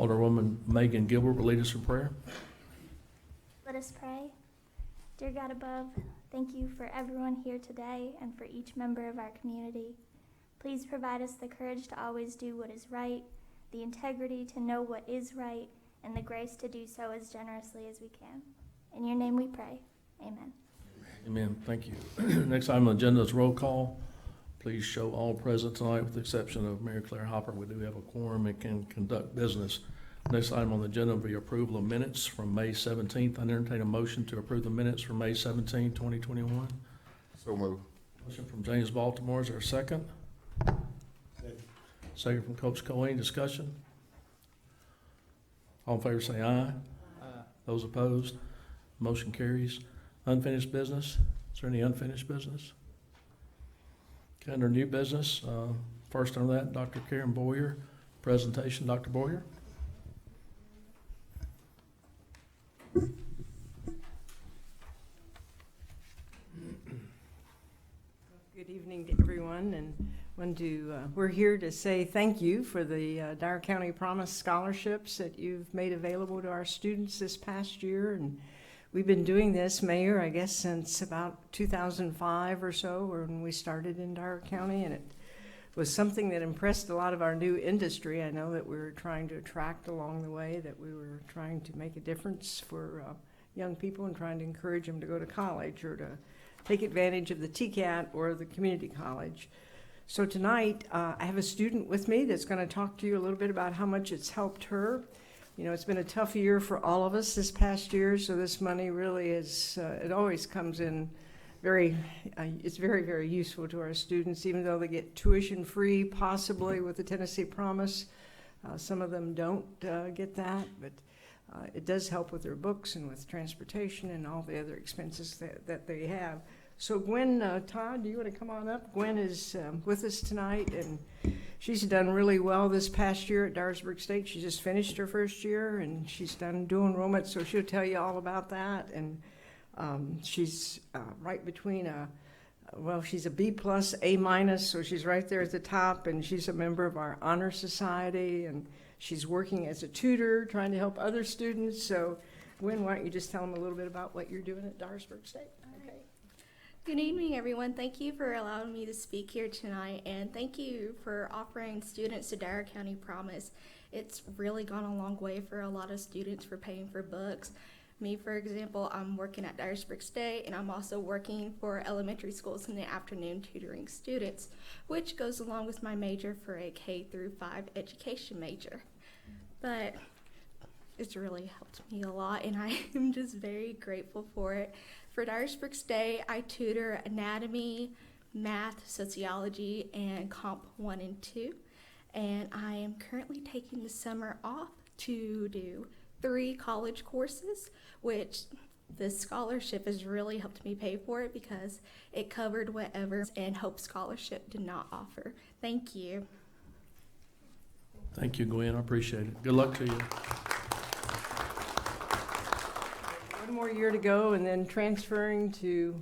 Alderwoman Megan Gilbert will lead us in prayer. Let us pray. Dear God above, thank you for everyone here today and for each member of our community. Please provide us the courage to always do what is right, the integrity to know what is right, and the grace to do so as generously as we can. In your name we pray. Amen. Amen. Thank you. Next item on the agenda is roll call. Please show all present tonight with the exception of Mary Claire Hopper. We do have a quorum and can conduct business. Next item on the agenda will be approval of minutes from May 17th. I entertain a motion to approve the minutes from May 17, 2021. So move. Motion from James Baltimore. Is there a second? Second from Coach Colleen. Discussion? All in favor say aye. Those opposed? Motion carries. Unfinished business? Is there any unfinished business? Okay, under new business, first on that, Dr. Karen Boyer. Presentation, Dr. Boyer. Good evening to everyone, and we're here to say thank you for the Dyer County Promise scholarships that you've made available to our students this past year. And we've been doing this, Mayor, I guess since about 2005 or so, when we started in Dyer County, and it was something that impressed a lot of our new industry. I know that we were trying to attract along the way, that we were trying to make a difference for young people and trying to encourage them to go to college or to take advantage of the TCAT or the community college. So tonight, I have a student with me that's going to talk to you a little bit about how much it's helped her. You know, it's been a tough year for all of us this past year, so this money really is, it always comes in it's very, very useful to our students, even though they get tuition free, possibly with the Tennessee Promise. Some of them don't get that, but it does help with their books and with transportation and all the other expenses that they have. So Gwen Todd, do you want to come on up? Gwen is with us tonight, and she's done really well this past year at Dyersburg State. She just finished her first year, and she's done dual enrollment, so she'll tell you all about that. And she's right between she's a B plus, A minus, so she's right there at the top, and she's a member of our Honor Society, and she's working as a tutor, trying to help other students. So Gwen, why don't you just tell them a little bit about what you're doing at Dyersburg State? Okay. Good evening, everyone. Thank you for allowing me to speak here tonight, and thank you for offering students to Dyer County Promise. It's really gone a long way for a lot of students for paying for books. Me, for example, I'm working at Dyersburg State, and I'm also working for elementary schools in the afternoon tutoring students, which goes along with my major for a K-5 education major. But it's really helped me a lot, and I am just very grateful for it. For Dyersburg State, I tutor anatomy, math, sociology, and Comp 1 and 2. And I am currently taking the summer off to do 3 college courses, which the scholarship has really helped me pay for it because it covered whatever and Hope Scholarship did not offer. Thank you. Thank you, Gwen. I appreciate it. Good luck to you. One more year to go, and then transferring to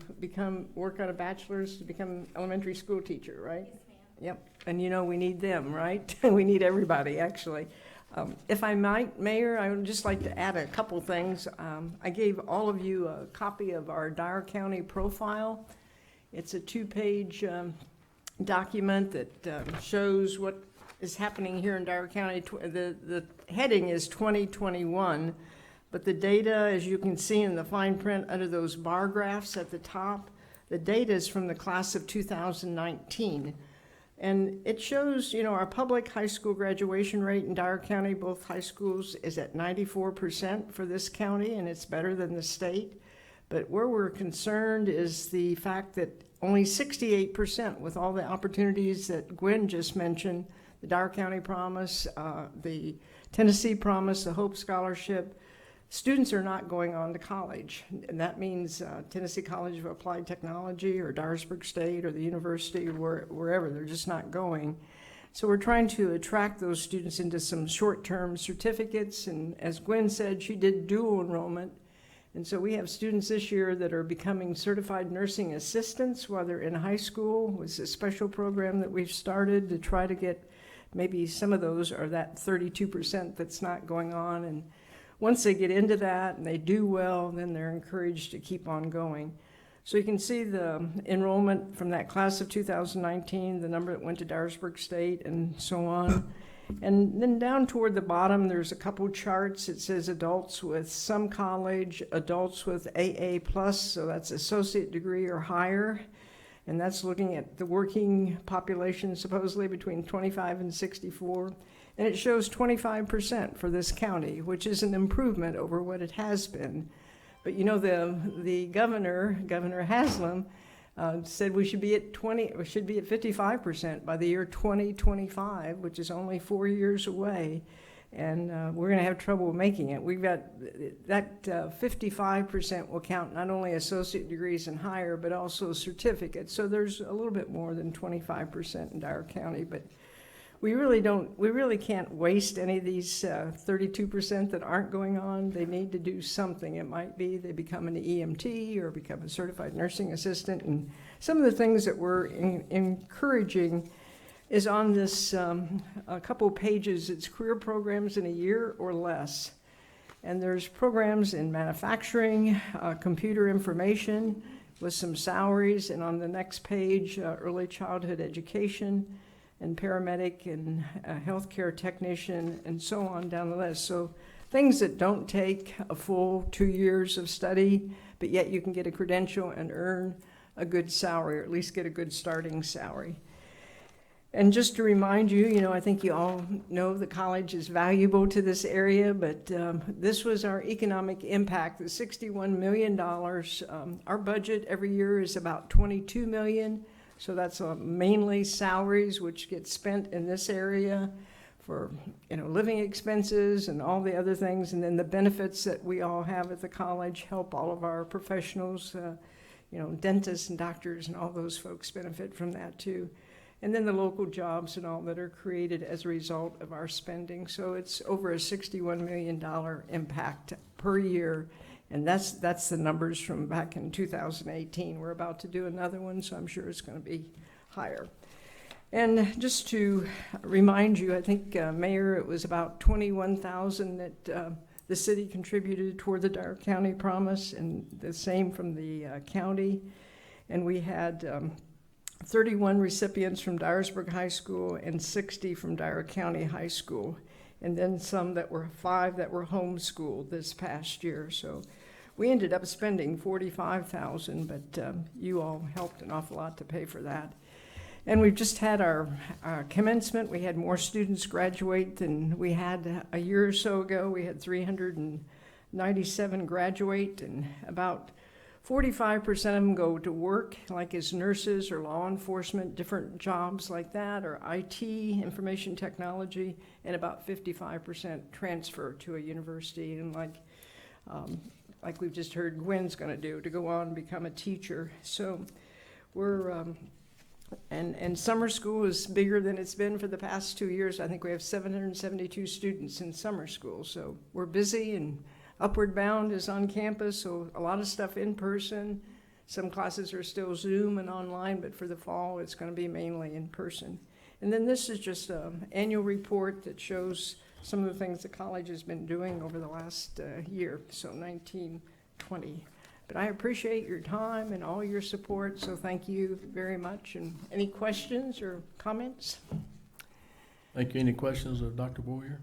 work on a bachelor's to become elementary school teacher, right? Yes, ma'am. Yep, and you know we need them, right? We need everybody, actually. If I might, Mayor, I would just like to add a couple things. I gave all of you a copy of our Dyer County profile. It's a 2-page document that shows what is happening here in Dyer County. The heading is 2021, but the data, as you can see in the fine print under those bar graphs at the top, the data is from the class of 2019. And it shows, you know, our public high school graduation rate in Dyer County, both high schools, is at 94% for this county, and it's better than the state. But where we're concerned is the fact that only 68%, with all the opportunities that Gwen just mentioned, the Dyer County Promise, the Tennessee Promise, the Hope Scholarship, students are not going on to college. And that means Tennessee College of Applied Technology or Dyersburg State or the university or wherever. They're just not going. So we're trying to attract those students into some short-term certificates. And as Gwen said, she did dual enrollment. And so we have students this year that are becoming certified nursing assistants while they're in high school. It's a special program that we've started to try to get maybe some of those are that 32% that's not going on. And once they get into that and they do well, then they're encouraged to keep on going. So you can see the enrollment from that class of 2019, the number that went to Dyersburg State and so on. And then down toward the bottom, there's a couple charts. It says adults with some college, adults with AA+, so that's associate degree or higher. And that's looking at the working population, supposedly between 25 and 64. And it shows 25% for this county, which is an improvement over what it has been. But you know, the Governor Haslam, said we should be at 55% by the year 2025, which is only 4 years away, and we're going to have trouble making it. We've got that 55% will count not only associate degrees and higher, but also certificates. So there's a little bit more than 25% in Dyer County, but we really can't waste any of these 32% that aren't going on. They need to do something. It might be they become an EMT or become a certified nursing assistant. And some of the things that we're encouraging is on this a couple pages. It's career programs in a year or less. And there's programs in manufacturing, computer information with some salaries. And on the next page, early childhood education, and paramedic and healthcare technician and so on down the list. So things that don't take a full 2 years of study, but yet you can get a credential and earn a good salary, or at least get a good starting salary. And just to remind you, you know, I think you all know the college is valuable to this area, but this was our economic impact, the $61 million. Our budget every year is about $22 million. So that's mainly salaries, which get spent in this area for, you know, living expenses and all the other things. And then the benefits that we all have at the college help all of our professionals, you know, dentists and doctors and all those folks benefit from that too. And then the local jobs and all that are created as a result of our spending. So it's over a $61 million impact per year. And that's the numbers from back in 2018. We're about to do another one, so I'm sure it's going to be higher. And just to remind you, I think, Mayor, it was about $21,000 that the city contributed toward the Dyer County Promise, and the same from the county. And we had 31 recipients from Dyersburg High School and 60 from Dyer County High School. And then some that were 5 that were homeschooled this past year. So we ended up spending $45,000, but you all helped an awful lot to pay for that. And we've just had our commencement. We had more students graduate than we had a year or so ago. We had 397 graduate, and about 45% of them go to work, like as nurses or law enforcement, different jobs like that, or IT, information technology, and about 55% transfer to a university, and like we've just heard Gwen's going to do, to go on and become a teacher. So we're, and summer school is bigger than it's been for the past 2 years. I think we have 772 students in summer school, so we're busy, and Upward Bound is on campus, so a lot of stuff in person. Some classes are still Zoom and online, but for the fall, it's going to be mainly in person. And then this is just an annual report that shows some of the things the college has been doing over the last year, so 1920. But I appreciate your time and all your support, so thank you very much. And any questions or comments? Thank you. Any questions of Dr. Boyer?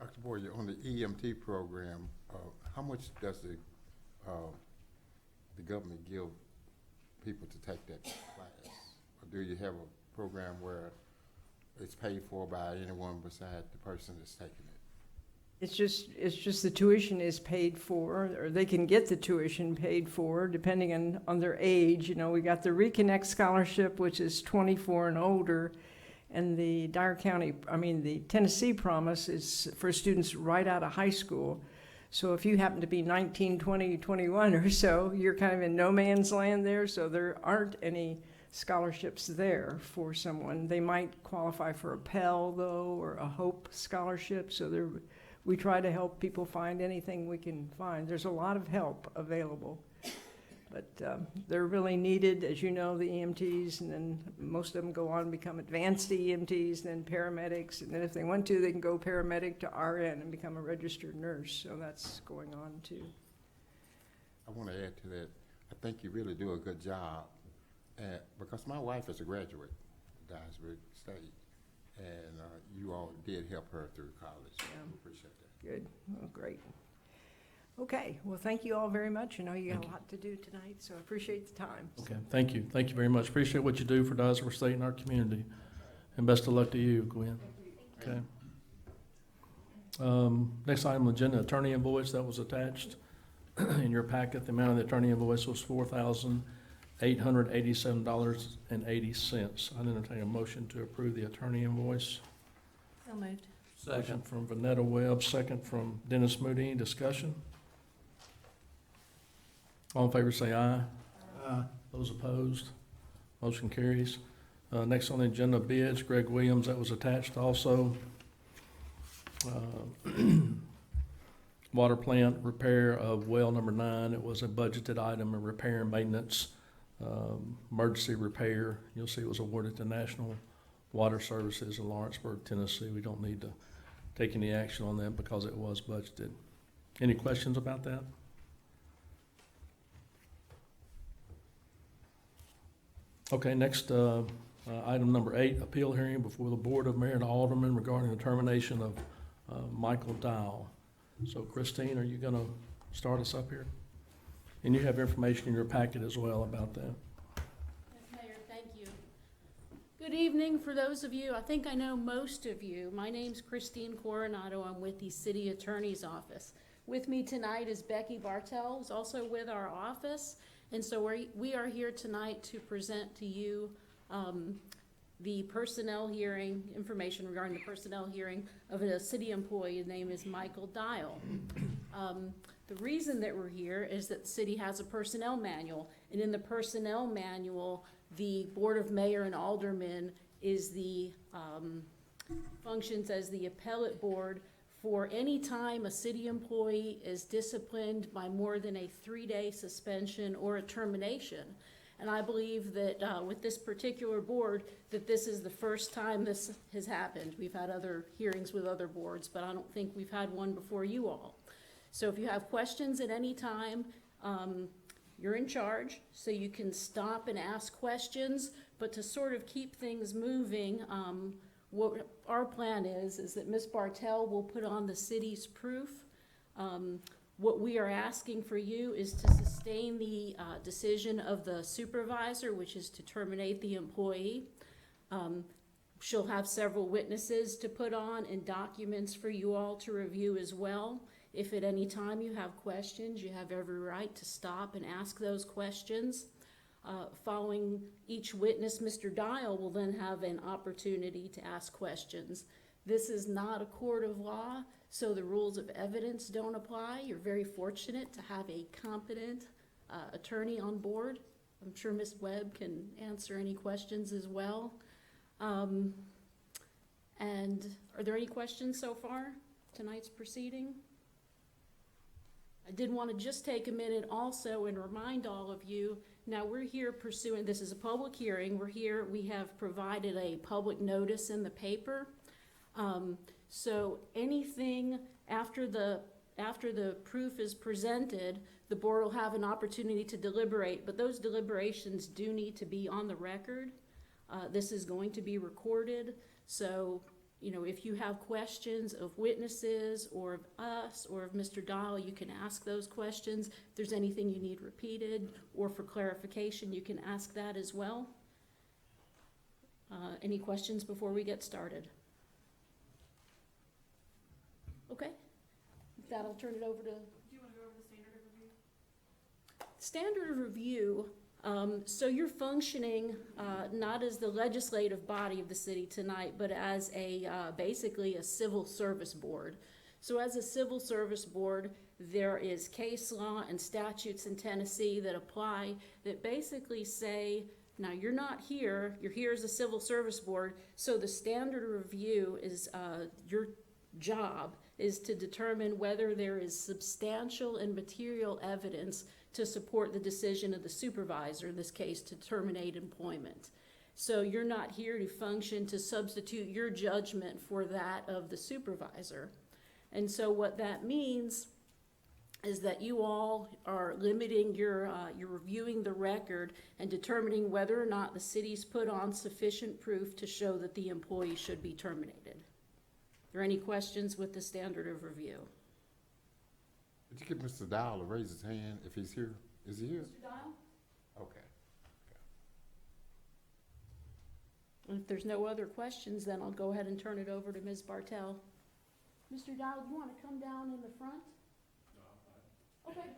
Dr. Boyer, on the EMT program, how much does the government give people to take that class? Or do you have a program where it's paid for by anyone besides the person that's taking it? It's just the tuition is paid for, or they can get the tuition paid for depending on their age. You know, we got the Reconnect Scholarship, which is 24 and older, and the the Tennessee Promise is for students right out of high school. So if you happen to be 19, 20, 21 or so, you're kind of in no man's land there, so there aren't any scholarships there for someone. They might qualify for a Pell, though, or a Hope Scholarship, so we try to help people find anything we can find. There's a lot of help available. But they're really needed, as you know, the EMTs, and then most of them go on and become advanced EMTs, and then paramedics, and then if they want to, they can go paramedic to RN and become a registered nurse. So that's going on too. I want to add to that. I think you really do a good job, because my wife is a graduate at Dyersburg State, and you all did help her through college. Yeah. I appreciate that. Good, well, great. Okay, well, thank you all very much. I know you got a lot to do tonight, so I appreciate the time. Okay, thank you. Thank you very much. Appreciate what you do for Dyersburg State and our community. And best of luck to you, Gwen. Okay. Next item on the agenda, attorney invoice that was attached in your packet. The amount of the attorney invoice was $4,887.80. I entertain a motion to approve the attorney invoice. So moved. Motion from Vanetta Webb, second from Dennis Moody. Discussion? All in favor say aye. Aye. Those opposed? Motion carries. Next on the agenda, bids, Greg Williams, that was attached also. Water plant repair of well number 9. It was a budgeted item of repair and maintenance, emergency repair. You'll see it was awarded to National Water Services in Lawrenceburg, Tennessee. We don't need to take any action on that because it was budgeted. Any questions about that? Okay, next, item number 8, appeal hearing before the Board of Mayor and Alderman regarding the termination of Michael Dial. So Christine, are you going to start us up here? And you have information in your packet as well about that. Yes, Mayor, thank you. Good evening for those of you. I think I know most of you. My name's Christine Coronado. I'm with the City Attorney's Office. With me tonight is Becky Bartel, who's also with our office. And so we are here tonight to present to you the personnel hearing, information regarding the personnel hearing of a city employee. His name is Michael Dial. The reason that we're here is that the city has a personnel manual, and in the personnel manual, the Board of Mayor and Aldermen is the functions as the appellate board for any time a city employee is disciplined by more than a 3-day suspension or a termination. And I believe that with this particular board, that this is the first time this has happened. We've had other hearings with other boards, but I don't think we've had one before you all. So if you have questions at any time, you're in charge, so you can stop and ask questions. But to sort of keep things moving, what our plan is that Ms. Bartel will put on the city's proof. What we are asking for you is to sustain the decision of the supervisor, which is to terminate the employee. She'll have several witnesses to put on and documents for you all to review as well. If at any time you have questions, you have every right to stop and ask those questions. Following each witness, Mr. Dial will then have an opportunity to ask questions. This is not a court of law, so the rules of evidence don't apply. You're very fortunate to have a competent attorney on board. I'm sure Ms. Webb can answer any questions as well. And are there any questions so far, tonight's proceeding? I did want to just take a minute also and remind all of you, now we're here pursuing, this is a public hearing, we have provided a public notice in the paper. So anything after the proof is presented, the board will have an opportunity to deliberate, but those deliberations do need to be on the record. This is going to be recorded, so if you have questions of witnesses or of us or of Mr. Dial, you can ask those questions. If there's anything you need repeated or for clarification, you can ask that as well. Any questions before we get started? Okay. With that, I'll turn it over to... Do you want to go over the standard of review? Standard of review. So you're functioning not as the legislative body of the city tonight, but as basically a civil service board. So as a civil service board, there is case law and statutes in Tennessee that apply that basically say, now you're not here, you're here as a civil service board, so the standard of review is your job is to determine whether there is substantial and material evidence to support the decision of the supervisor, in this case, to terminate employment. So you're not here to function to substitute your judgment for that of the supervisor. And so what that means is that you all are limiting you're reviewing the record and determining whether or not the city's put on sufficient proof to show that the employee should be terminated. Are there any questions with the standard of review? Would you give Mr. Dial to raise his hand if he's here? Is he here? Mr. Dial? Okay. And if there's no other questions, then I'll go ahead and turn it over to Ms. Bartell. Mr. Dial, do you want to come down in the front? No, I'm fine. Okay.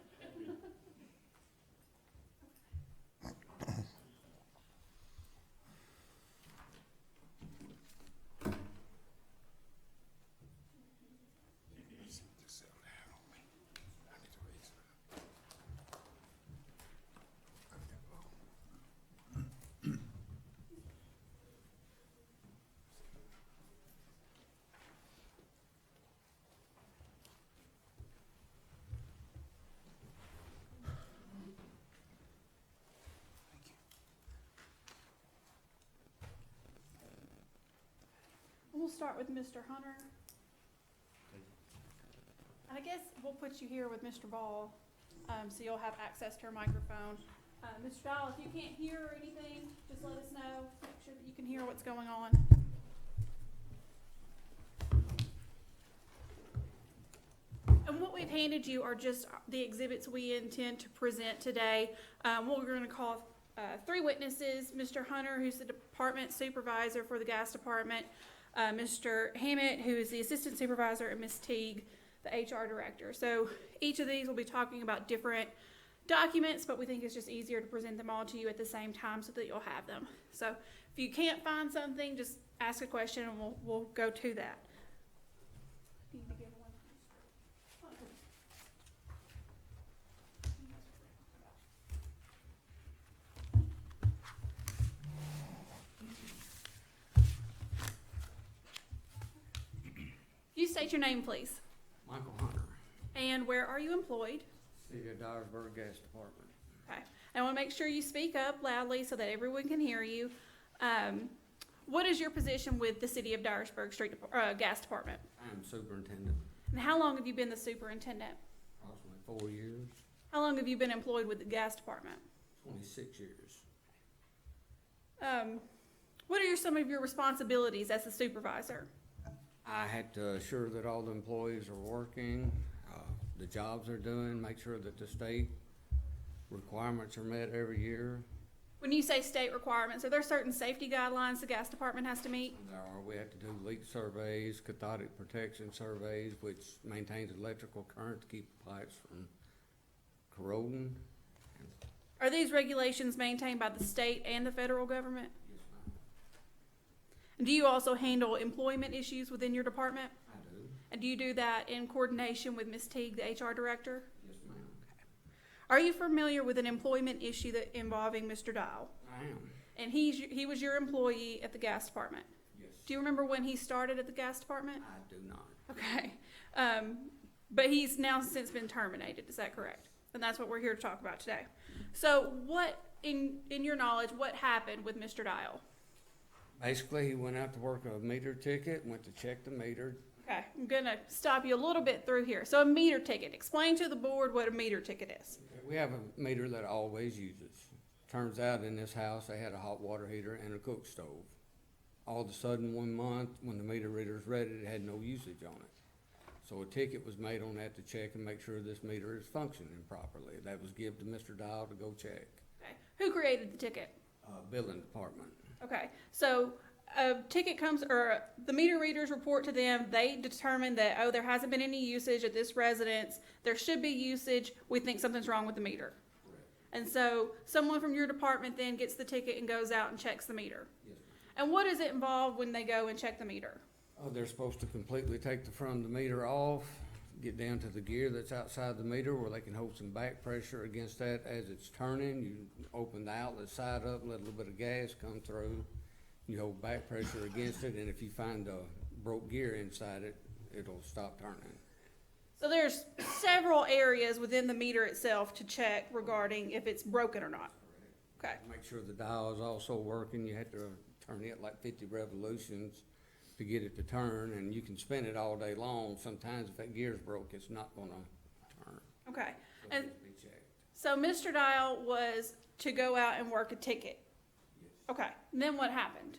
We'll start with Mr. Hunter. And I guess we'll put you here with Mr. Ball, so you'll have access to a microphone. Mr. Dial, if you can't hear or anything, just let us know. Make sure that you can hear what's going on. And what we've handed you are just the exhibits we intend to present today. What we're going to call 3 witnesses: Mr. Hunter, who's the department supervisor for the gas department, Mr. Hammett, who is the assistant supervisor, and Ms. Teague, the HR director. So each of these will be talking about different documents, but we think it's just easier to present them all to you at the same time so that you'll have them. So if you can't find something, just ask a question and we'll go to that. You state your name, please. Michael Hunter, And where are you employed? City of Dyersburg Gas Department. Okay. I want to make sure you speak up loudly so that everyone can hear you. What is your position with the City of Dyersburg Gas Department? I am superintendent, And how long have you been the superintendent? approximately 4 years, How long have you been employed with the gas department? 26 years. What are some of your responsibilities as the supervisor? I had to assure that all the employees are working, the jobs they're doing, make sure that the state requirements are met every year. When you say state requirements, are there certain safety guidelines the gas department has to meet? We have to do leak surveys, cathodic protection surveys, which maintains electrical current to keep pipes from corroding. Are these regulations maintained by the state and the federal government? Yes, ma'am. And do you also handle employment issues within your department? I do. And do you do that in coordination with Ms. Teague, the HR director? Yes, ma'am. Are you familiar with an employment issue that involving Mr. Dial? I am. And he was your employee at the gas department. Yes. Do you remember when he started at the gas department? I do not. Okay. But he's now since been terminated, is that correct? And that's what we're here to talk about today. So what, in your knowledge, what happened with Mr. Dial? Basically, he went out to work a meter ticket, went to check the meter. Okay, I'm gonna stop you a little bit through here. So a meter ticket, explain to the board what a meter ticket is. We have a meter that always uses. Turns out in this house, they had a hot water heater and a cook stove. All of a sudden, 1 month, when the meter reader's read it, it had no usage on it. So a ticket was made on that to check and make sure this meter is functioning properly. That was given to Mr. Dial to go check. Okay, who created the ticket? Billing department. Okay, so a ticket comes, or the meter readers report to them, they determine that, oh, there hasn't been any usage at this residence, there should be usage, we think something's wrong with the meter. Correct. And so someone from your department then gets the ticket and goes out and checks the meter. Yes, ma'am. And what is it involved when they go and check the meter? They're supposed to completely take the front of the meter off, get down to the gear that's outside the meter where they can hold some back pressure against that as it's turning. You open the outlet side up, let a little bit of gas come through. You hold back pressure against it, and if you find a broke gear inside it, it'll stop turning. So there's several areas within the meter itself to check regarding if it's broken or not. Okay, Make sure the dial is also working. You have to turn it like 50 revolutions to get it to turn, and you can spin it all day long. Sometimes if that gear's broke, it's not gonna turn. okay. So And just be checked. so Mr. Dial was to go out and work a ticket. Yes. Okay, and then what happened?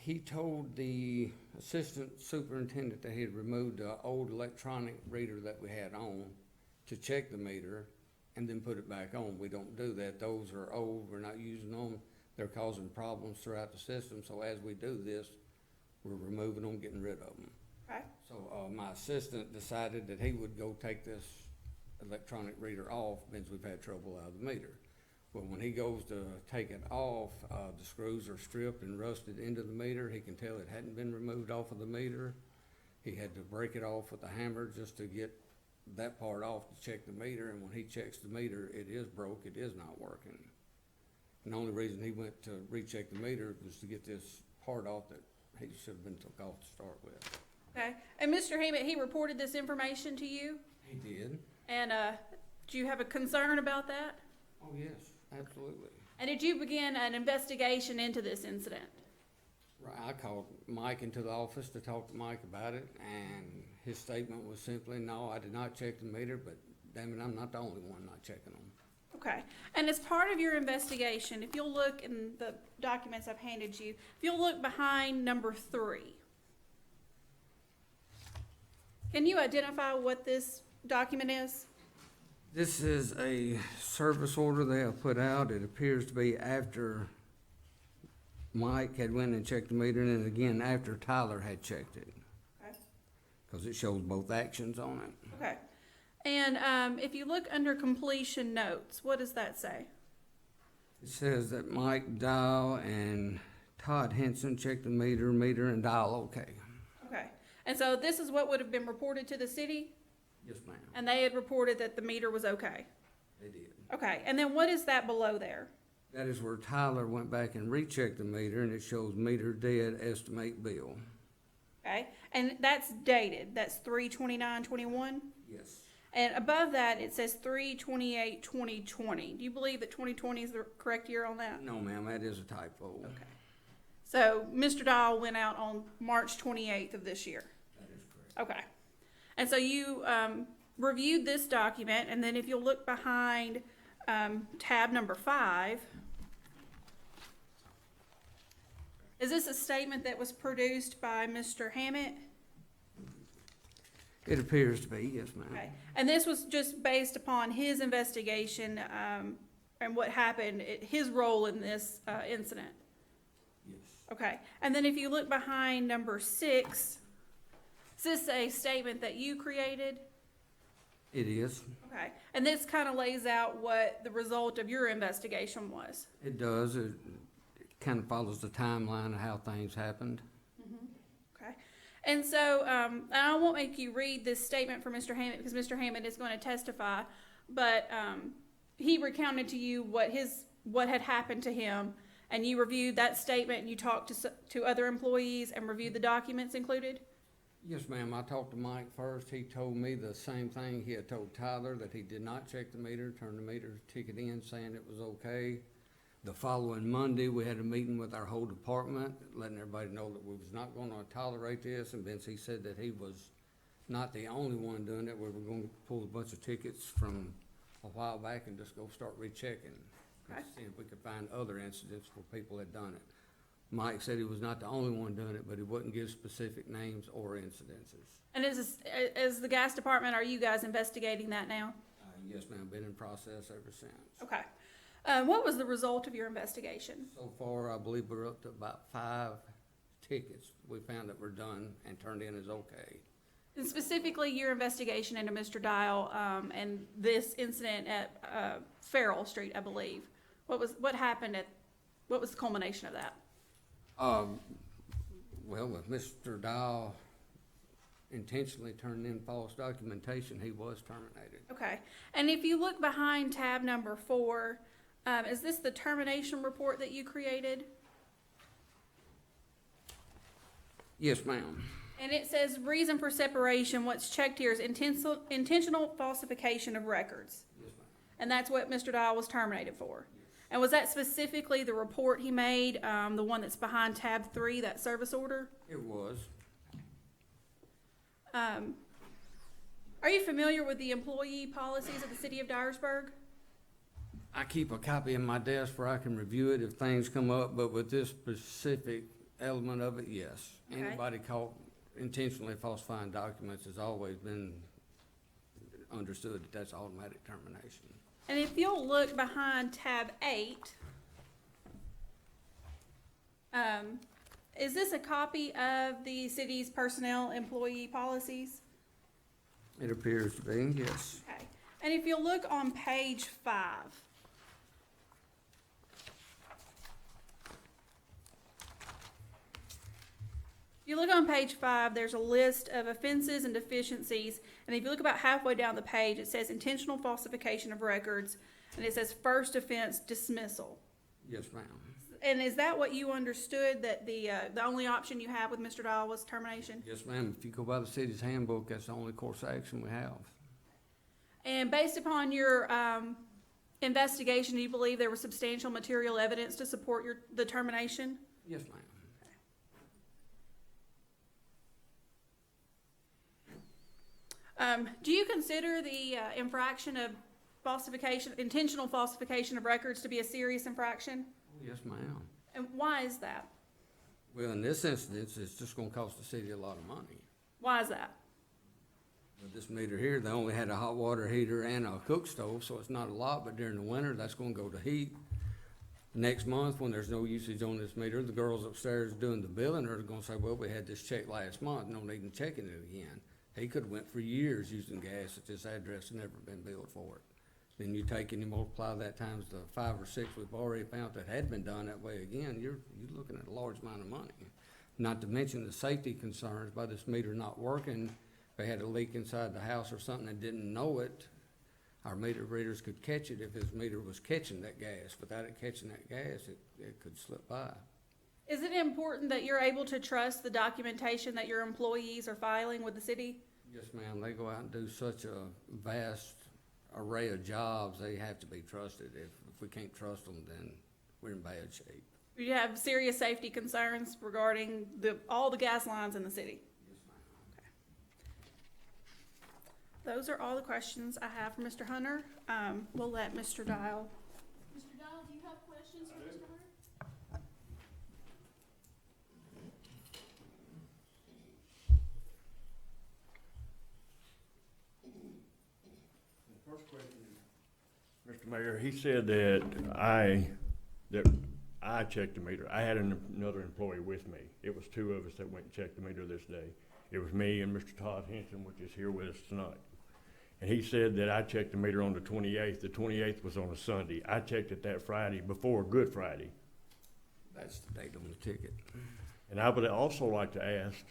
He told the assistant superintendent that he had removed the old electronic reader that we had on to check the meter and then put it back on. We don't do that. Those are old. We're not using them. They're causing problems throughout the system. So as we do this, we're removing them, getting rid of them. Okay, So my assistant decided that he would go take this electronic reader off since we've had trouble out of the meter. Well, when he goes to take it off, the screws are stripped and rusted into the meter. He can tell it hadn't been removed off of the meter. He had to break it off with a hammer just to get that part off to check the meter. And when he checks the meter, it is broke, it is not working. And the only reason he went to recheck the meter was to get this part off that he should have been took off to start with. okay. And Mr. Hammett, he reported this information to you? He did. And, do you have a concern about that? Oh, yes, absolutely. And did you begin an investigation into this incident? Right, I called Mike into the office to talk to Mike about it, and his statement was simply, no, I did not check the meter, but damn it, I'm not the only one not checking them. Okay, and as part of your investigation, if you'll look in the documents I've handed you, if you'll look behind number 3. Can you identify what this document is? This is a service order they have put out. It appears to be after Mike had went and checked the meter, and then again after Tyler had checked it, Okay. because it shows both actions on it. Okay, and if you look under completion notes, what does that say? It says that Mike Dial and Todd Henson checked the meter and dial okay. Okay, and so this is what would have been reported to the city, Yes, ma'am. and they had reported that the meter was okay? They did. Okay, and then what is that below there? That is where Tyler went back and rechecked the meter, and it shows meter dead, estimate bill. Okay, and that's dated, that's 3/29/21? Yes. And above that, it says 3/28/2020. Do you believe that 2020 is the correct year on that? No, ma'am, that is a typo. Okay. So Mr. Dial went out on March 28th of this year? That is correct. Okay. And so you reviewed this document, and then if you'll look behind tab number 5, is this a statement that was produced by Mr. Hammett? It appears to be, yes, ma'am. Okay. And this was just based upon his investigation and what happened, his role in this incident? Yes. Okay. And then if you look behind number 6, is this a statement that you created? It is. Okay. And this kind of lays out what the result of your investigation was. It does. It kind of follows the timeline of how things happened. Okay. And so I won't make you read this statement for Mr. Hammett because Mr. Hammett is going to testify, but he recounted to you what had happened to him, and you reviewed that statement, and you talked to other employees and reviewed the documents included? Yes, ma'am. I talked to Mike first. He told me the same thing he had told Tyler, that he did not check the meter, turned the meter ticket in saying it was okay. The following Monday, we had a meeting with our whole department, letting everybody know that we was not gonna tolerate this, and Vince, he said that he was not the only one doing it. We were gonna pull a bunch of tickets from a while back and just go start rechecking. Okay. And see if we could find other incidents where people had done it. Mike said he was not the only one doing it, but he wouldn't give specific names or incidences. And as the gas department, are you guys investigating that now? Yes, ma'am, been in process ever since. Okay. What was the result of your investigation? So far, I believe we're up to about 5 tickets we found that were done and turned in as okay. And specifically, your investigation into Mr. Dial and this incident at Farrell Street, I believe. What happened what was the culmination of that? Well, with Mr. Dial intentionally turning in false documentation, he was terminated. Okay. And if you look behind tab number 4, is this the termination report that you created? Yes, ma'am. And it says reason for separation, what's checked here is intentional falsification of records. Yes, ma'am. And that's what Mr. Dial was terminated for. And was that specifically the report he made, the one that's behind tab 3, that service order? It was. Are you familiar with the employee policies of the city of Dyersburg? I keep a copy in my desk where I can review it if things come up, but with this specific element of it, yes. Okay. Anybody caught intentionally falsifying documents has always been understood that that's automatic termination. And if you'll look behind tab 8, is this a copy of the city's personnel employee policies? It appears to be, yes. Okay. And if you'll look on page 5, if you look on page 5, there's a list of offenses and deficiencies. And if you look about halfway down the page, it says intentional falsification of records, and it says first offense dismissal. Yes, ma'am. And is that what you understood, that the only option you have with Mr. Dahl was termination? Yes, ma'am. If you go by the city's handbook, that's the only course of action we have. And based upon your investigation, do you believe there was substantial material evidence to support the termination? Yes, ma'am. Do you consider the infraction of intentional falsification of records to be a serious infraction? Yes, ma'am. And why is that? Well, in this instance, it's just gonna cost the city a lot of money. Why is that? With this meter here, they only had a hot water heater and a cook stove, so it's not a lot, but during the winter, that's gonna go to heat. Next month, when there's no usage on this meter, the girls upstairs doing the billing are gonna say, well, we had this check last month, no need in checking it again. He could've went for years using gas at this address and never been billed for it. Then you take and you multiply that times the 5 or 6 we've already found that had been done that way again, you're looking at a large amount of money. Not to mention the safety concerns by this meter not working. If they had a leak inside the house or something and didn't know it, our meter readers could catch it if his meter was catching that gas. Without it catching that gas, it could slip by. Is it important that you're able to trust the documentation that your employees are filing with the city? Yes, ma'am. They go out and do such a vast array of jobs, they have to be trusted. If we can't trust them, then we're in bad shape. Do you have serious safety concerns regarding all the gas lines in the city? Yes, ma'am. Those are all the questions I have for Mr. Hunter. We'll let Mr. Dial. Mr. Dial, do you have questions for Mr. Hunter? The first question is, Mr. Mayor, he said that I checked the meter. I had another employee with me. It was 2 of us that went and checked the meter this day. It was me and Mr. Todd Henson, which is here with us tonight. And he said that I checked the meter on the 28th. The 28th was on a Sunday. I checked it that Friday before Good Friday. That's the date on the ticket. And I would also like to ask,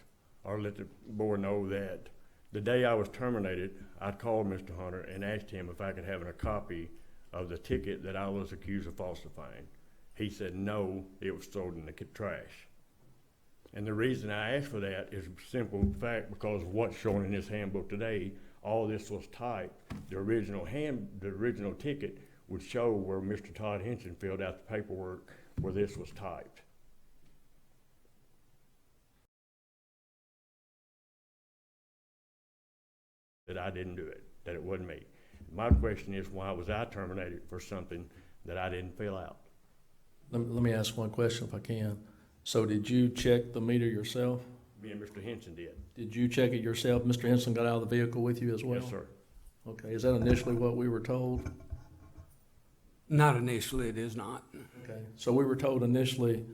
or let the board know, that the day I was terminated, I called Mr. Hunter and asked him if I could have a copy of the ticket that I was accused of falsifying. He said no, it was thrown in the trash. And the reason I asked for that is a simple fact, because of what's shown in this handbook today. All this was typed. The original ticket would show where Mr. Todd Henson filled out the paperwork where this was typed. That I didn't do it, that it wasn't me. My question is, why was I terminated for something that I didn't fill out? Let me ask one question if I can. So did you check the meter yourself? Me and Mr. Henson did. Did you check it yourself? Mr. Henson got out of the vehicle with you as well? Yes, sir. Okay, is that initially what we were told? Not initially, it is not. Okay, so we were told initially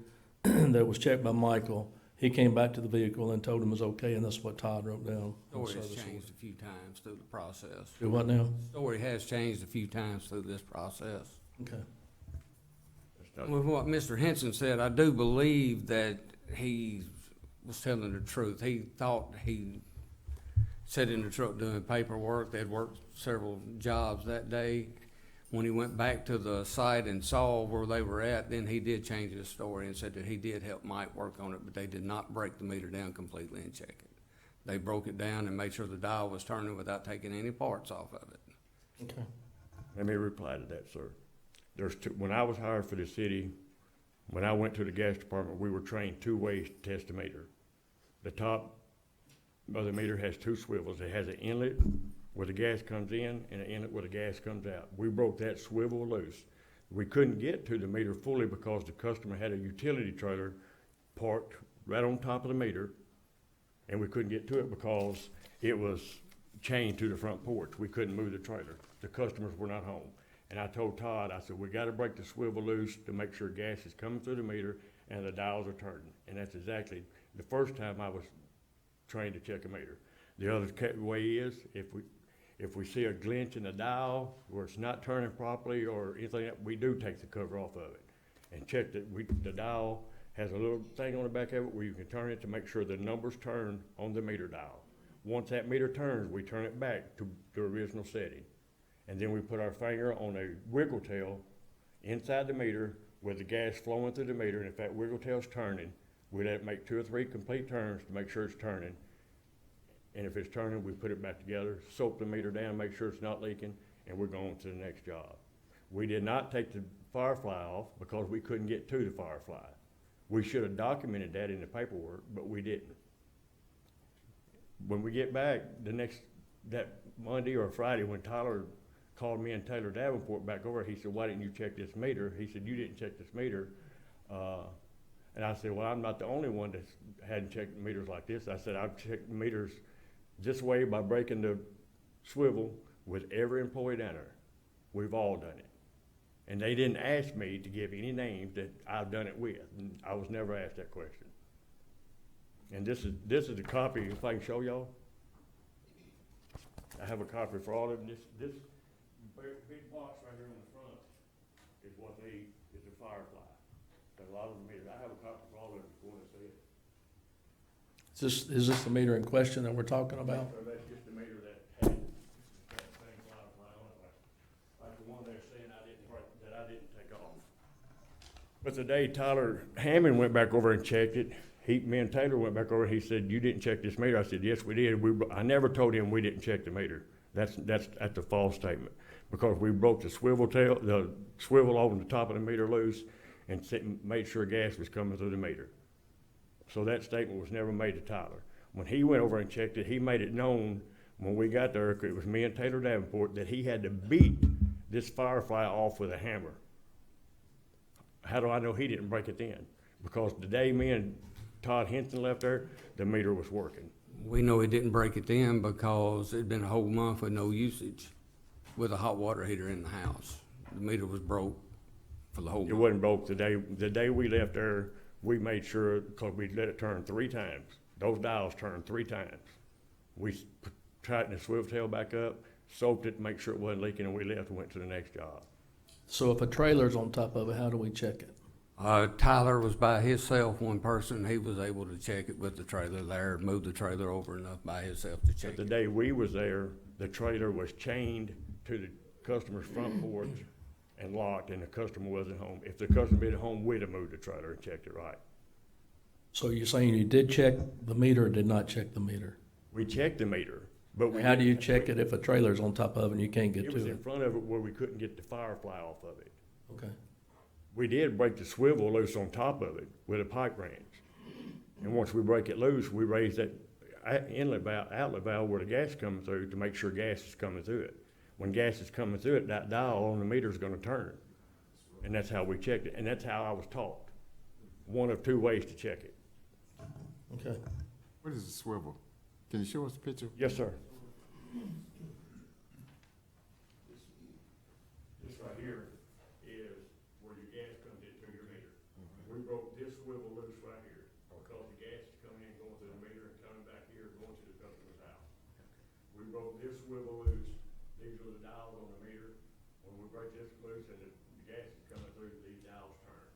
that it was checked by Michael. He came back to the vehicle and told him it was okay, and that's what Todd wrote down. Story has changed a few times through the process. Do what now? Story has changed a few times through this process. Okay. With what Mr. Henson said, I do believe that he was telling the truth. He thought he sat in the truck doing paperwork. They'd worked several jobs that day. When he went back to the site and saw where they were at, then he did change his story and said that he did help Mike work on it, but they did not break the meter down completely and check it. They broke it down and made sure the dial was turning without taking any parts off of it. Okay. Let me reply to that, sir. When I was hired for the city, when I went to the gas department, we were trained 2 ways to test a meter. The top of the meter has 2 swivels. It has an inlet where the gas comes in and an inlet where the gas comes out. We broke that swivel loose. We couldn't get to the meter fully because the customer had a utility trailer parked right on top of the meter, and we couldn't get to it because it was chained to the front porch. We couldn't move the trailer. The customers were not home. And I told Todd, I said, we gotta break the swivel loose to make sure gas is coming through the meter and the dials are turning. And that's exactly the first time I was trained to check a meter. The other way is, if we see a glitch in the dial where it's not turning properly or anything, we do take the cover off of it and check that the dial has a little thing on the back of it where you can turn it to make sure the numbers turn on the meter dial. Once that meter turns, we turn it back to the original setting. And then we put our finger on a wiggle tail inside the meter with the gas flowing through the meter, and if that wiggle tail's turning, we let it make 2 or 3 complete turns to make sure it's turning. And if it's turning, we put it back together, soak the meter down, make sure it's not leaking, and we're going to the next job. We did not take the firefly off because we couldn't get to the firefly. We should have documented that in the paperwork, but we didn't. When we get back, that Monday or Friday, when Tyler called me and Taylor Davenport back over, he said, why didn't you check this meter? He said, you didn't check this meter. And I said, well, I'm not the only one that hadn't checked meters like this. I said, I've checked meters this way by breaking the swivel with every employee down there. We've all done it. And they didn't ask me to give any names that I've done it with. And I was never asked that question. And this is the copy, if I can show y'all. I have a copy for all of them. This big box right here on the front is is a firefly. There's a lot of them meters. I have a copy for all of them if you want to see it. Is this the meter in question that we're talking about? So that's just the meter that had that same firefly on it, like the one they're saying I didn't take off. But the day Tyler Hammond went back over and checked it, me and Taylor went back over and he said, you didn't check this meter. I said, yes, we did. I never told him we didn't check the meter. That's a false statement because we broke the swivel over the top of the meter loose and made sure gas was coming through the meter. So that statement was never made to Tyler. When he went over and checked it, he made it known when we got there, it was me and Taylor Davenport, that he had to beat this firefly off with a hammer. How do I know he didn't break it in? Because the day me and Todd Henson left there, the meter was working. We know he didn't break it then because it'd been a whole month with no usage with a hot water heater in the house. The meter was broke for the whole month. It wasn't broke the day we left there. We made sure, because we let it turn 3 times. Those dials turned 3 times. We tightened the swivel tail back up, soaked it to make sure it wasn't leaking, and we left and went to the next job. So if a trailer's on top of it, how do we check it? Tyler was by himself, one person. He was able to check it with the trailer there, move the trailer over enough by himself to check But the it. day we was there, the trailer was chained to the customer's front porch and locked, and the customer wasn't home. If the customer been at home, we'd have moved the trailer and checked it right. So you're saying you did check the meter or did not check the meter? We checked the meter, but How do you check it if a trailer's on top of it and you can't get It was to in it? front of it where we couldn't get the firefly off of it. Okay. We did break the swivel loose on top of it with a pipe wrench. And once we break it loose, we raise that inlet valve, outlet valve where the gas is coming through to make sure gas is coming through it. When gas is coming through it, that dial on the meter is going to turn. And that's how we checked it. And that's how I was taught. One of 2 ways to check it. Okay. What is a swivel? Can you show us a picture? Yes, sir. This right here is where your gas comes into your meter. We broke this swivel loose right here because the gas is coming in, going through the meter and coming back here, going to the customer's house. We broke this swivel loose. These are the dials on the meter. When we break this loose and the gas is coming through, these dials turn.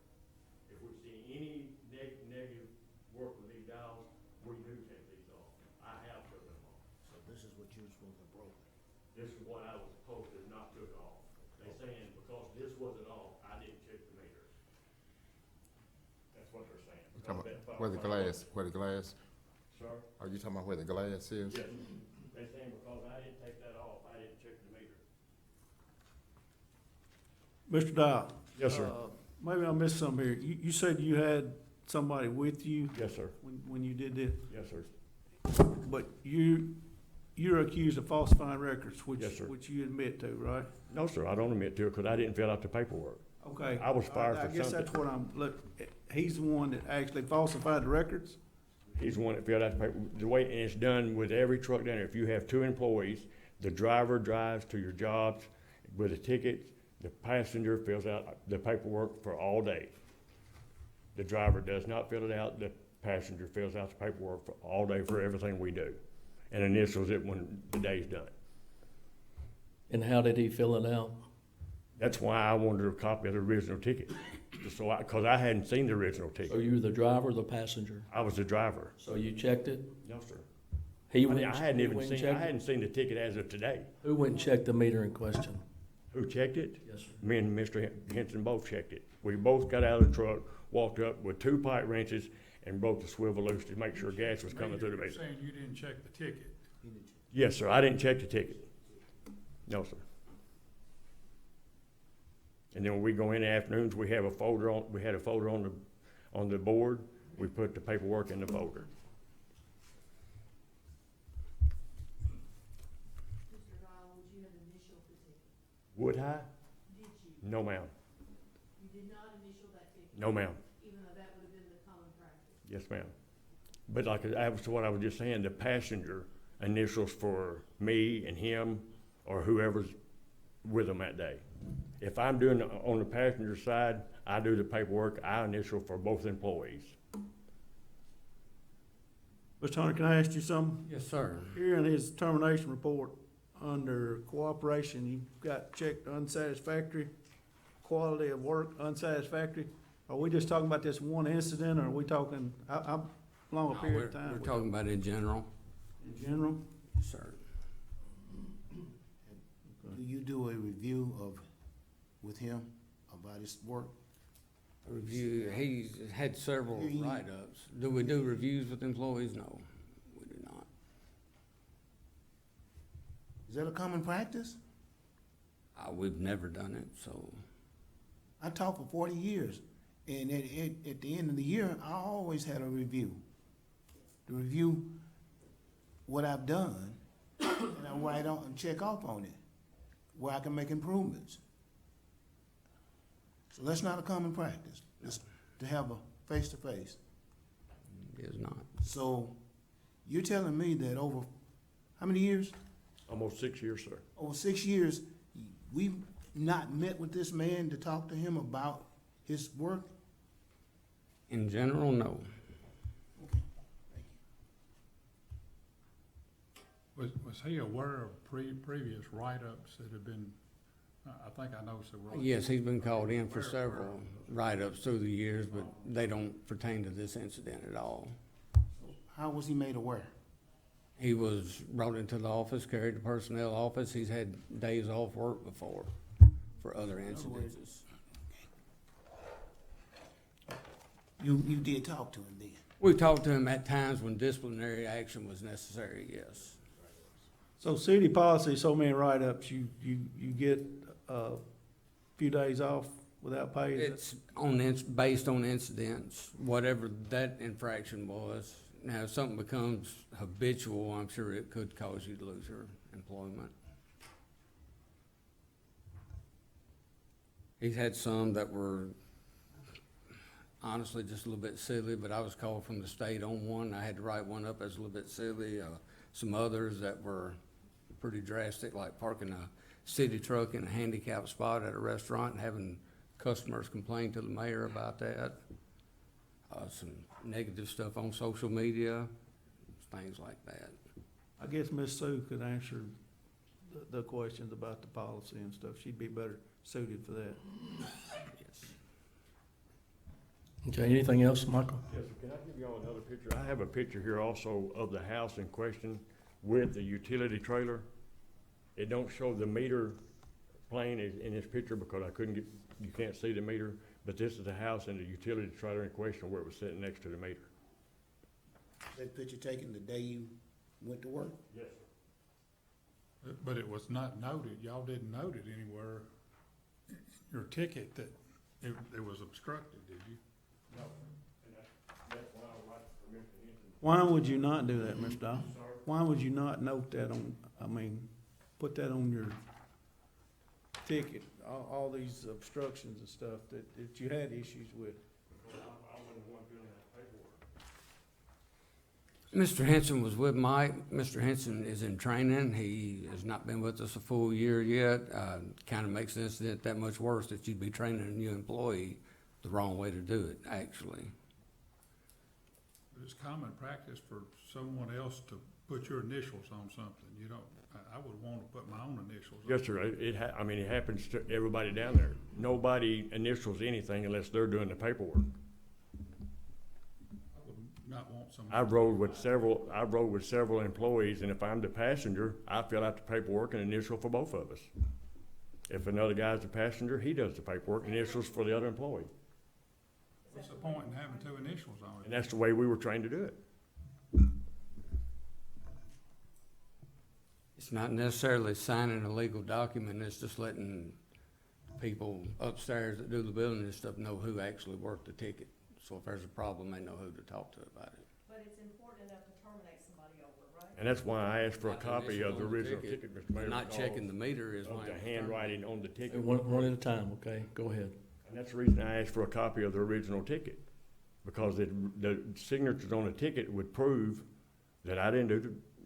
If we see any negative work with these dials, we do take these off. I have took them off. So this is what you're supposed to broke. This is what I was supposed to not took off. They saying because this wasn't off, I didn't check the meter. That's what they're saying. Talking Because about where the glass, Sir? are you talking about where the glass is? Yes, they saying because I didn't take that off, I didn't check the meter. Mr. Dial. Yes, sir. Maybe I missed something here. You said you had somebody with you Yes, sir. when you did this, Yes, sir. but you're accused of falsifying records, Yes, sir. which you admit to, right? No, sir, I don't admit to it because I didn't fill out the paperwork. Okay. I was fired I for guess something. that's what he's the one that actually falsified the records? He's the one that filled out the paper, the way, and it's done with every truck down there. If you have 2 employees, the driver drives to your jobs with a ticket, the passenger fills out the paperwork for all day. The driver does not fill it out, the passenger fills out the paperwork for all day for everything we do, and initials it when the day's done. And how did he fill it out? That's why I wanted a copy of the original ticket, because I hadn't seen the original So ticket. you were the driver or the passenger? I was the driver. So you checked it? No, sir. He I went, mean, I hadn't he even went and seen, I checked it? hadn't seen the ticket as of today. Who went and checked the meter in question? Who checked it? Yes, sir. Me and Mr. Henson both checked it. We both got out of the truck, walked up with 2 pipe wrenches and broke the swivel loose to make sure gas was coming through the meter. Saying you didn't check the ticket. Yes, sir, I didn't check the ticket. No, sir. And then when we go in the afternoons, we had a folder on the board. We put the paperwork in the folder. Mr. Ryle, would you have initialed the ticket? Would I? Did you? No, ma'am. You did not initial that ticket? No, ma'am. Even though that would have been the common practice? Yes, ma'am. But like, that was what I was just saying, the passenger initials for me and him or whoever's with them that day. If I'm doing it on the passenger side, I do the paperwork, I initial for both employees. Mr. Hunter, can I ask you something? Yes, sir. Here in his termination report, under cooperation, you've got checked unsatisfactory, quality of work unsatisfactory. Are we just talking about this one incident, or are we talking, how long a period of time? We're talking about in general. In general? Yes, sir. Do you do a review with him about his work? Review, he's had several write-ups. Do we do reviews with employees? No, we do not. Is that a common practice? We've never done it, so. I taught for 40 years, and at the end of the year, I always had a review. To review what I've done, and I write on and check off on it, where I can make improvements. So that's not a common practice, it's to have a face-to-face. It is not. So you're telling me that over, how many years? Almost 6 years, sir. Over 6 years, we've not met with this man to talk to him about his work? In general, no. Okay, thank you. Was he aware of previous write-ups that have been, I think I know so. Yes, he's been called in for several write-ups through the years, but they don't pertain to this incident at all. How was he made aware? He was brought into the office, carried to personnel office. He's had days off work before for other incidences. You did talk to him then? We talked to him at times when disciplinary action was necessary, yes. So city policy, so many write-ups, you get a few days off without pay? It's based on incidents, whatever that infraction was. Now, if something becomes habitual, I'm sure it could cause you to lose your employment. He's had some that were honestly just a little bit silly, but I was called from the state on one. I had to write one up as a little bit silly. Some others that were pretty drastic, like parking a city truck in a handicapped spot at a restaurant and having customers complain to the mayor about that. Some negative stuff on social media, things like that. I guess Ms. Sue could answer the questions about the policy and stuff. She'd be better suited for that. Yes. Okay, anything else, Michael? Yes, sir. Can I give y'all another picture? I have a picture here also of the house in question with the utility trailer. It don't show the meter plain as in this picture because I couldn't get, you can't see the meter, but this is the house and the utility trailer in question where it was sitting next to the meter. That picture taken the day you went to work? Yes, sir. But it was not noted, y'all didn't note it anywhere in your ticket that it was obstructed, did you? No, and that's why I would like for Mr. Hinton. Why would you not do that, Mr. Dow? Why would you not note that on, put that on your ticket, all these obstructions and stuff that you had issues with? I wasn't the one doing that paperwork. Mr. Henson was with Mike. Mr. Henson is in training. He has not been with us a full year yet. Kind of makes the incident that much worse that you'd be training a new employee the wrong way to do it, actually. But it's common practice for someone else to put your initials on something. You don't, I would want to put my own initials on. Yes, sir. It happens to everybody down there. Nobody initials anything unless they're doing the paperwork. I would not want someone. I rode with several employees, and if I'm the passenger, I fill out the paperwork and initial for both of us. If another guy's the passenger, he does the paperwork and initials for the other employee. What's the point in having two initials on it? And that's the way we were trained to do it. It's not necessarily signing a legal document, it's just letting people upstairs that do the building and stuff know who actually worked the ticket. So if there's a problem, they know who to talk to about it. But it's important enough to terminate somebody over, right? And that's why I asked for a Not the copy initial of the on the original ticket. ticket, Mr. Mayor. Not checking the meter is Of why. the handwriting on the ticket. One at a time, okay? Go ahead. And that's the reason I asked for a copy of the original ticket. Because the signatures on the ticket would prove that I didn't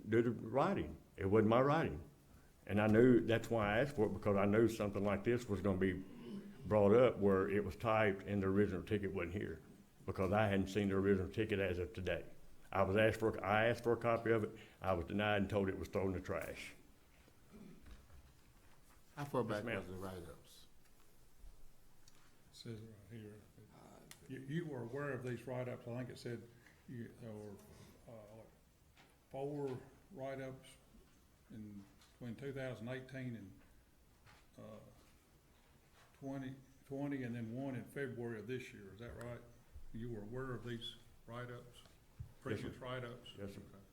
do the writing. It wasn't my writing. And I knew, that's why I asked for it, because I knew something like this was gonna be brought up where it was typed and the original ticket wasn't here. Because I hadn't seen the original ticket as of today. I asked for a copy of it. I was denied and told it was thrown in the trash. How far back ma'am. was the write-ups? It says it right here. You were aware of these write-ups, I think it said, there were, 4 write-ups in between 2018 and, 2020, and then one in February of this year, is that right? You were aware of these write-ups, previous write-ups? Yes, sir. Okay.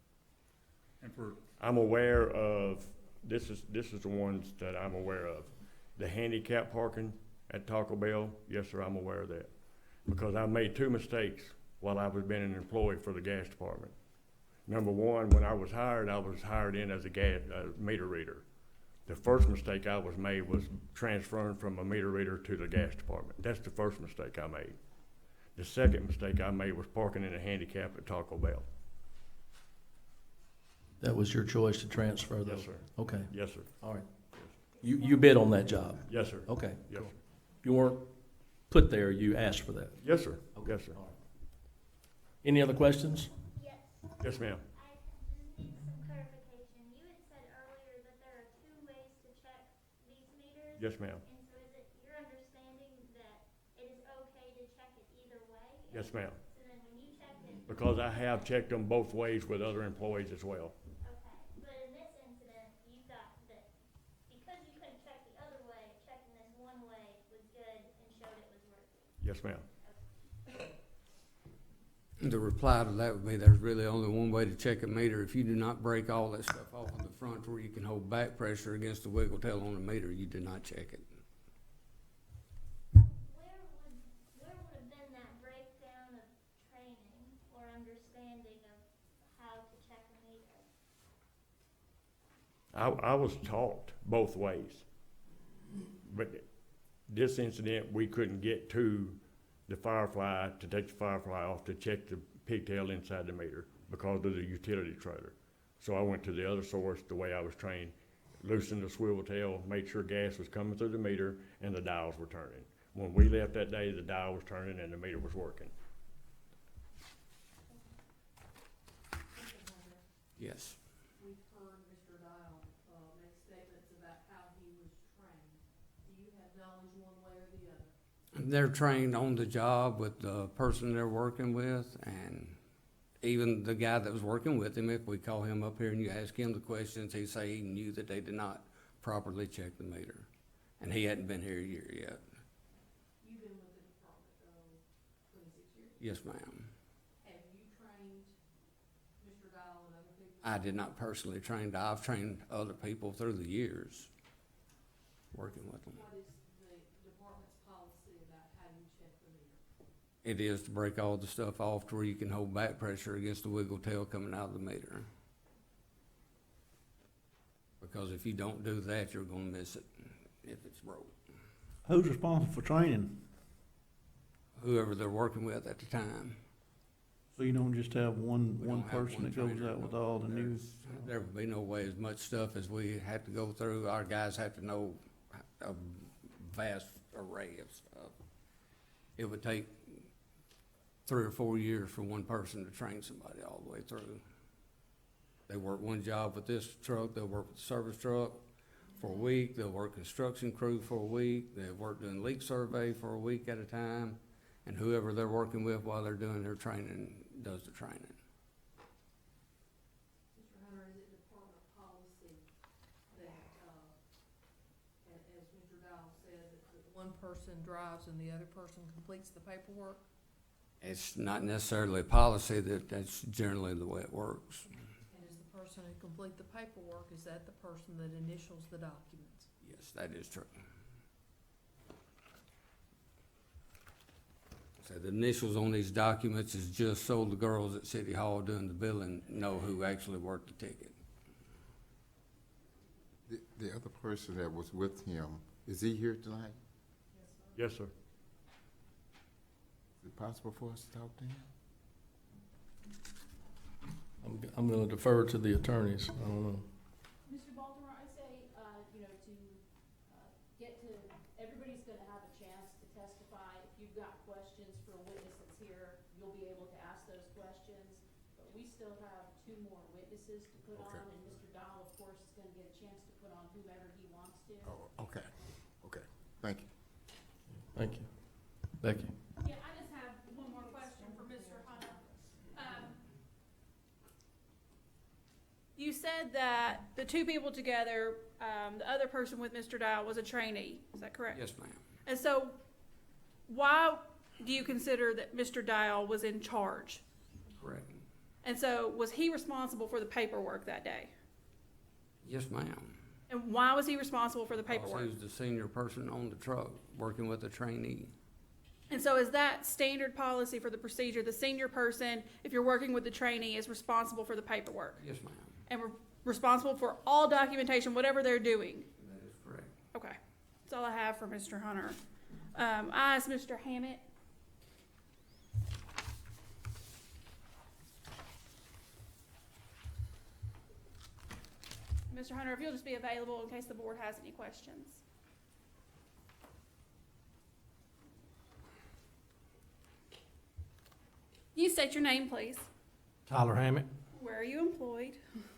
And for, I'm aware of, this is the ones that I'm aware of. The handicap parking at Taco Bell, yes, sir, I'm aware of that. Because I made 2 mistakes while I was being an employee for the gas department. Number one, when I was hired in as a meter reader. The first mistake I made was transferring from a meter reader to the gas department. That's the first mistake I made. The second mistake I made was parking in a handicap at Taco Bell. That was your choice to transfer those? Yes, sir. Okay, Yes, sir. all right. You bid on that job? Yes, sir. Okay, Yes, cool. sir. You weren't put there, you asked for that? Yes, sir. Okay, Yes, sir. all right. Any other questions? Yes. Yes, ma'am. I just need some clarification. You had said earlier that there are 2 ways to check these meters? Yes, ma'am. And so is it your understanding that it is okay to check it either way? Yes, ma'am. So then when you check it, Because I have checked them both ways with other employees as well. okay, but in this incident, you thought that because you couldn't check the other way, checking this one way was good and showed it was working? Yes, ma'am. The reply to that would be there's really only one way to check a meter. If you do not break all that stuff off of the front where you can hold back pressure against the wiggle tail on the meter, you do not check it. Where would have been that breakdown of training or understanding of how to check a meter? I was taught both ways. But this incident, we couldn't get to the firefly, to take the firefly off to check the pigtail inside the meter because of the utility trailer. So I went to the other source, the way I was trained, loosened the swivel tail, made sure gas was coming through the meter and the dials were turning. When we left that day, the dial was turning and the meter was working. Yes. We've heard Mr. Dial make statements about how he was trained. Do you have knowledge one way or the other? They're trained on the job with the person they're working with, and even the guy that was working with him, if we call him up here and you ask him the questions, he say he knew that they did not properly check the meter. and he hadn't been here a year yet. You've been with the department, 26 years? Yes, ma'am. Have you trained Mr. Dial and other people? I did not personally train, I've trained other people through the years, working with them. What is the department's policy about how you check the meter? It is to break all the stuff off to where you can hold back pressure against the wiggle tail coming out of the meter. Because if you don't do that, you're gonna miss it if it's broke. Who's responsible for training? Whoever they're working with at the time. So you don't just have one We don't have person one that goes trainer, out with no. all the new? There will be no way as much stuff as we have to go through. Our guys have to know a vast array of stuff. It would take 3 or 4 years for one person to train somebody all the way through. They work one job with this truck, they'll work with the service truck for a week, they'll work construction crew for a week, they'll work doing leak survey for a week at a time, and whoever they're working with while they're doing their training does the training. Mr. Hunter, is it department policy that, as Mr. Dial said, that one person drives and the other person completes the paperwork? It's not necessarily a policy, that's generally the way it works. And is the person who complete the paperwork, is that the person that initials the documents? Yes, that is true. So the initials on these documents is just so the girls at City Hall doing the billing know who actually worked the ticket. The other person that was with him, is he here tonight? Yes, sir. Is it possible for us to talk to him? I'm gonna defer to the attorneys. I don't know. Mr. Baltimore, I say, to get to, everybody's gonna have a chance to testify. If you've got questions for a witness that's here, you'll be able to ask those questions. But we still have 2 more witnesses to put Okay. on, and Mr. Dahl, of course, is gonna get a chance to put on whomever he wants to. Oh, okay, okay, thank you. Thank you. Becky? Yeah, I just have one more question for Mr. Hunter. You said that the 2 people together, the other person with Mr. Dial was a trainee, is that correct? Yes, ma'am. And so, why do you consider that Mr. Dial was in charge? Correct. And so, was he responsible for the paperwork that day? Yes, ma'am. And why was he responsible for the Because paperwork? he was the senior person on the truck, working with a trainee. And so is that standard policy for the procedure? The senior person, if you're working with the trainee, is responsible for the paperwork? Yes, ma'am. And responsible for all documentation, whatever they're doing? That is correct. Okay. That's all I have for Mr. Hunter. I asked Mr. Hammett. Mr. Hunter, if you'll just be available in case the board has any questions. You state your name, please. Tyler Hammett, Where are you employed?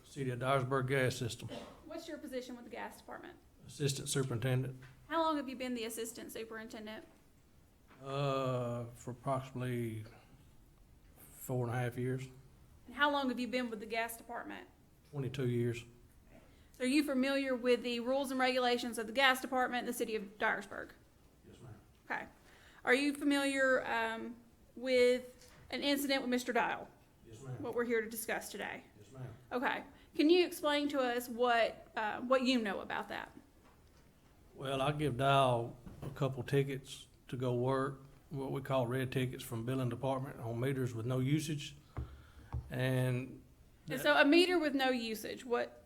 City of Dyersburg Gas System, What's your position with the gas department? Assistant Superintendent, How long have you been the assistant superintendent? for approximately 4.5 years, And how long have you been with the gas department? 22 years. So are you familiar with the rules and regulations of the gas department in the city of Dyersburg? Yes, ma'am. Okay. Are you familiar with an incident with Mr. Dial? Yes, ma'am. What we're here to discuss today? Yes, ma'am. Okay. Can you explain to us what you know about that? Well, I give Dial a couple tickets to go work, what we call red tickets from billing department on meters with no usage. And And so a meter with no usage, what?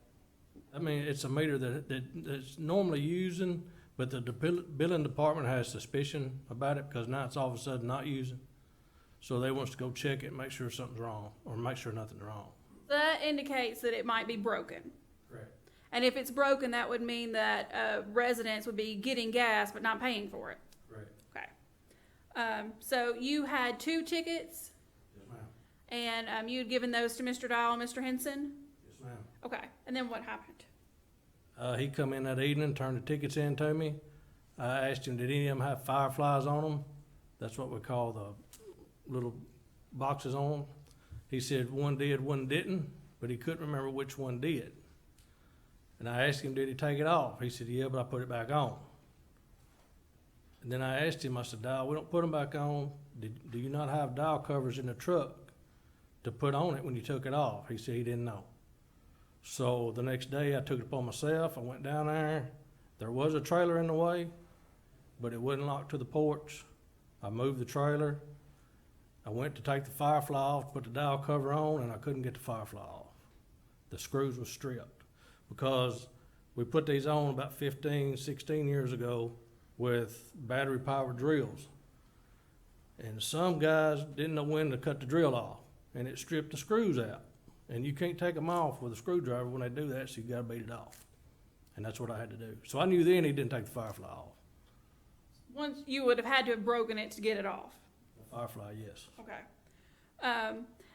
I mean, it's a meter that's normally using, but the billing department has suspicion about it because now it's all of a sudden not using. So they wants to go check it, make sure something's wrong, or make sure nothing's wrong. That indicates that it might be broken. Correct. And if it's broken, that would mean that residents would be getting gas but not paying for it. Correct. Okay. So you had 2 tickets, Yes, ma'am. and you had given those to Mr. Dial and Mr. Henson? Yes, ma'am. Okay. And then what happened? He come in that evening, turned the tickets in to me. I asked him, did any of them have fireflies on them? That's what we call the little boxes on them. He said one did, one didn't, but he couldn't remember which one did. And I asked him, did he take it off? He said, yeah, but I put it back on. And then I asked him, I said, Dial, we don't put them back on. Do you not have dial covers in the truck to put on it when you took it off? He said he didn't know. So the next day I took it upon myself. I went down there. There was a trailer in the way, but it wasn't locked to the porch. I moved the trailer. I went to take the firefly off, put the dial cover on, and I couldn't get the firefly off. The screws were stripped because we put these on about 15, 16 years ago with battery-powered drills. And some guys didn't know when to cut the drill off, and it stripped the screws out. And you can't take them off with a screwdriver when they do that, so you gotta beat it off. And that's what I had to do. So I knew then he didn't take the firefly off. Once you would have had to have broken it to get it off. The firefly, yes. Okay.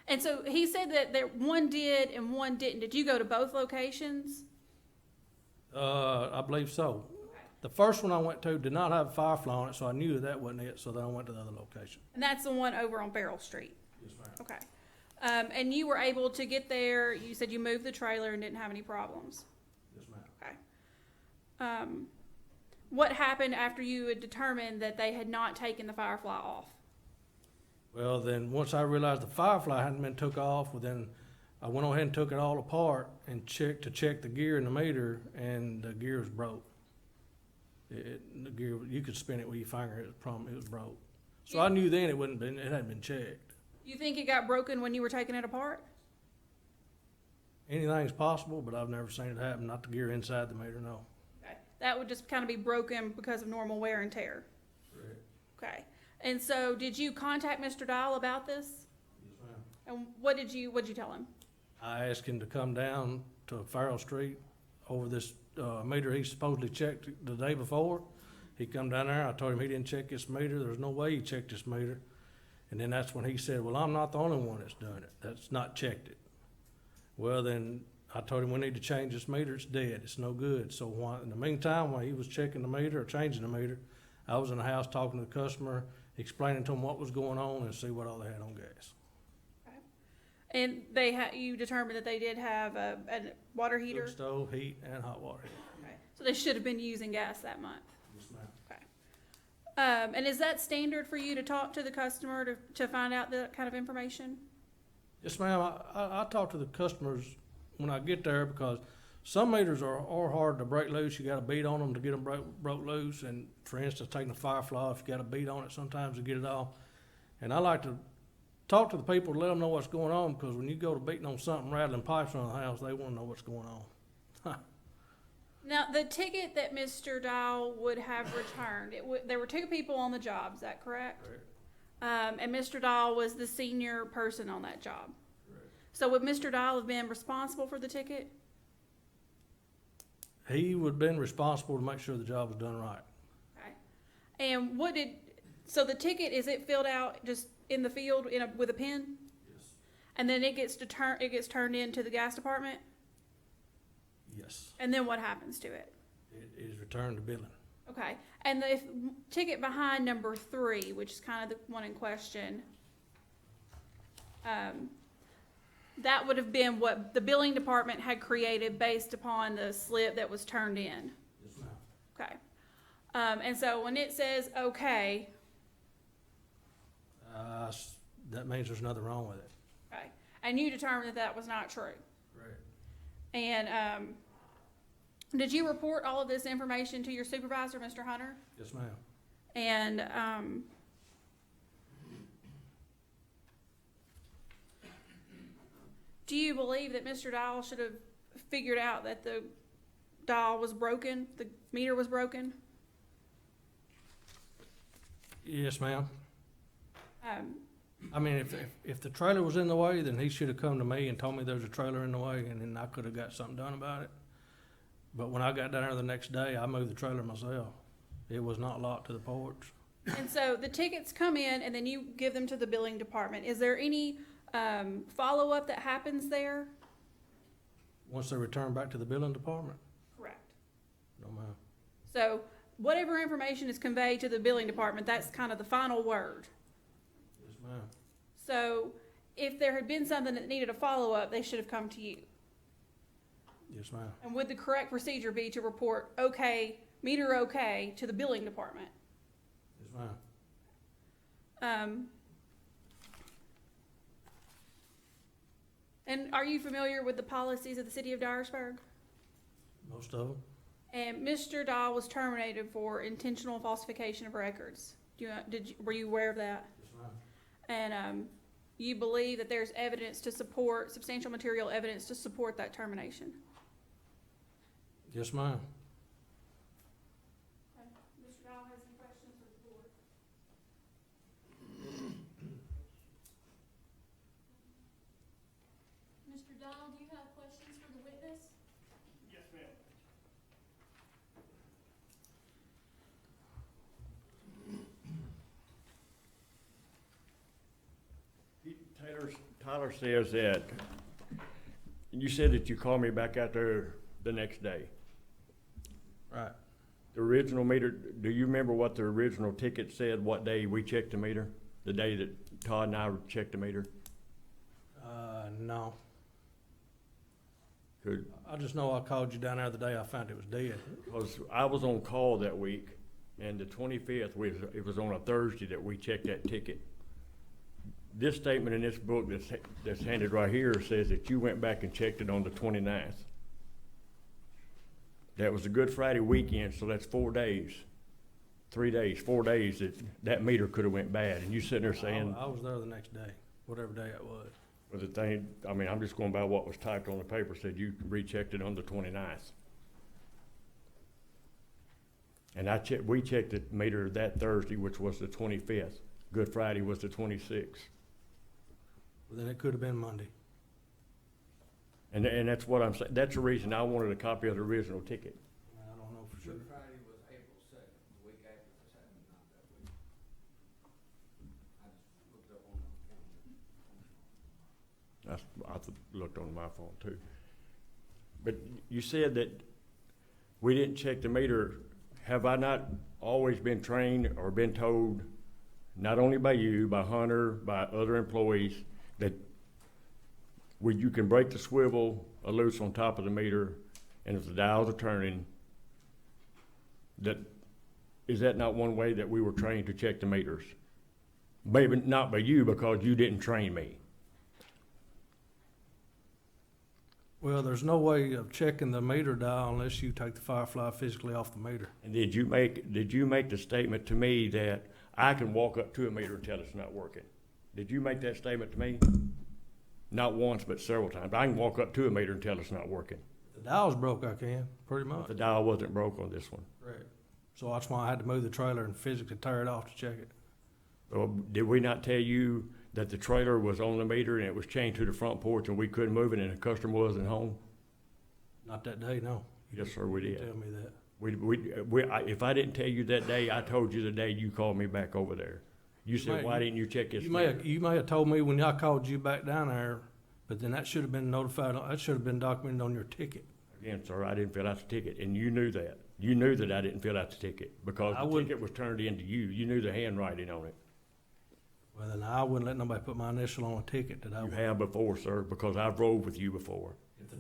And so he said that one did and one didn't. Did you go to both locations? I believe so. The first one I went to did not have a firefly on it, so I knew that wasn't it, so then I went to the other location. And that's the one over on Farrell Street? Yes, ma'am. Okay. And you were able to get there, you said you moved the trailer and didn't have any problems? Yes, ma'am. Okay. What happened after you had determined that they had not taken the firefly off? Well, then, once I realized the firefly hadn't been took off, well, then I went ahead and took it all apart and checked the gear in the meter, and the gear was broke. The gear, you could spin it with your finger, it was broke. So I knew then it hadn't been checked. You think it got broken when you were taking it apart? Anything's possible, but I've never seen it happen, not the gear inside the meter, no. Okay. That would just kind of be broken because of normal wear and tear? Correct. Okay. And so did you contact Mr. Dial about this? Yes, ma'am. And what'd you tell him? I asked him to come down to Farrell Street over this meter he supposedly checked the day before. He come down there, I told him he didn't check this meter, there's no way he checked this meter. And then that's when he said, well, I'm not the only one that's done it, that's not checked it. Well, then I told him we need to change this meter, it's dead, it's no good. So in the meantime, while he was checking the meter or changing the meter, I was in the house talking to the customer, explaining to him what was going on and see what all they had on gas. And you determined that they did have a water heater? Cook stove, heat, and hot water heater. Okay. So they should have been using gas that month? Yes, ma'am. Okay. And is that standard for you to talk to the customer to find out that kind of information? Yes, ma'am. I talk to the customers when I get there because some meters are hard to break loose. You got to beat on them to get them broke loose. And for instance, taking a firefly, if you got to beat on it sometimes to get it off. And I like to talk to the people to let them know what's going on because when you go to beating on something, rattling pipes around the house, they want to know what's going on. Now, the ticket that Mr. Dial would have returned, there were two people on the job, is that correct? Correct. And Mr. Dial was the senior person on that job. Correct. So would Mr. Dial have been responsible for the ticket? He would have been responsible to make sure the job was done right. Okay. And so the ticket, is it filled out just in the field with a pen? Yes. And then it gets turned into the gas department? Yes. And then what happens to it? It is returned to billing. Okay. And the ticket behind number 3, which is kind of the one in question, that would have been what the billing department had created based upon the slip that was turned in. Yes, ma'am. Okay. And so when it says okay, That means there's nothing wrong with it. okay, and you determined that that was not true. Correct. And did you report all of this information to your supervisor, Mr. Hunter? Yes, ma'am. And do you believe that Mr. Dial should have figured out that the dial was broken, the meter was broken? Yes, ma'am. I mean, if the trailer was in the way, then he should have come to me and told me there was a trailer in the way, and then I could have got something done about it. But when I got down there the next day, I moved the trailer myself. It was not locked to the porch. And so the tickets come in, and then you give them to the billing department. Is there any follow-up that happens there? Once they return back to the billing department? Correct. No, ma'am. So whatever information is conveyed to the billing department, that's kind of the final word. Yes, ma'am. So if there had been something that needed a follow-up, they should have come to you. Yes, ma'am. And would the correct procedure be to report okay, meter okay, to the billing department? ma'am. And are you familiar with the policies of the city of Dyersburg? Most of them. And Mr. Dahl was terminated for intentional falsification of records. Were you aware of that? Yes, ma'am. And you believe that there's evidence to support, substantial material evidence to support that termination? Yes, ma'am. Mr. Dahl has any questions for the board? Mr. Dahl, do you have questions for the witness? Yes, ma'am. Tyler says that, you said that you called me back out there the next day. Right. The original meter, do you remember what the original ticket said, what day we checked the meter? The day that Todd and I checked the meter? No. Could, I just know I called you down there the day I found it was dead. because I was on call that week, and the 25th, it was on a Thursday that we checked that ticket. This statement in this book that's handed right here says that you went back and checked it on the 29th. That was a Good Friday weekend, so that's 4 days. 3 days, 4 days that meter could have went bad, and you sitting there saying, I was there the next day, whatever day it was. well, the thing, I mean, I'm just going by what was typed on the paper, said you rechecked it on the 29th. And we checked the meter that Thursday, which was the 25th. Good Friday was the 26th. Well, then it could have been Monday. And that's what I'm saying. That's the reason I wanted a copy of the original ticket. I don't know for sure. Good Friday was April 2nd, the week after this happened, not that week. I just looked up on the calendar. I looked on my phone too. But you said that we didn't check the meter. Have I not always been trained or been told, not only by you, by Hunter, by other employees, that you can break the swivel loose on top of the meter, and if the dials are turning, is that not one way that we were trained to check the meters? Maybe not by you, because you didn't train me. Well, there's no way of checking the meter dial unless you take the firefly physically off the meter. And did you make the statement to me that I can walk up to a meter and tell it's not working? Did you make that statement to me? Not once, but several times. I can walk up to a meter and tell it's not working. If the dial's broke, I can, pretty much. The dial wasn't broke on this one. Correct. So that's why I had to move the trailer and physically tear it off to check it. Well, did we not tell you that the trailer was on the meter and it was chained to the front porch and we couldn't move it and the customer wasn't home? Not that day, no. Yes, sir, we did. Tell me that. If I didn't tell you that day, I told you the day you called me back over there. You said, why didn't you check this meter? You may have told me when I called you back down there, but then that should have been notified, that should have been documented on your ticket. Again, sir, I didn't fill out the ticket, and you knew that. You knew that I didn't fill out the ticket, because the ticket was turned in to you. You knew the handwriting on it. Well, then I wouldn't let nobody put my initial on a ticket that I You would. have before, sir, because I've rode with you before.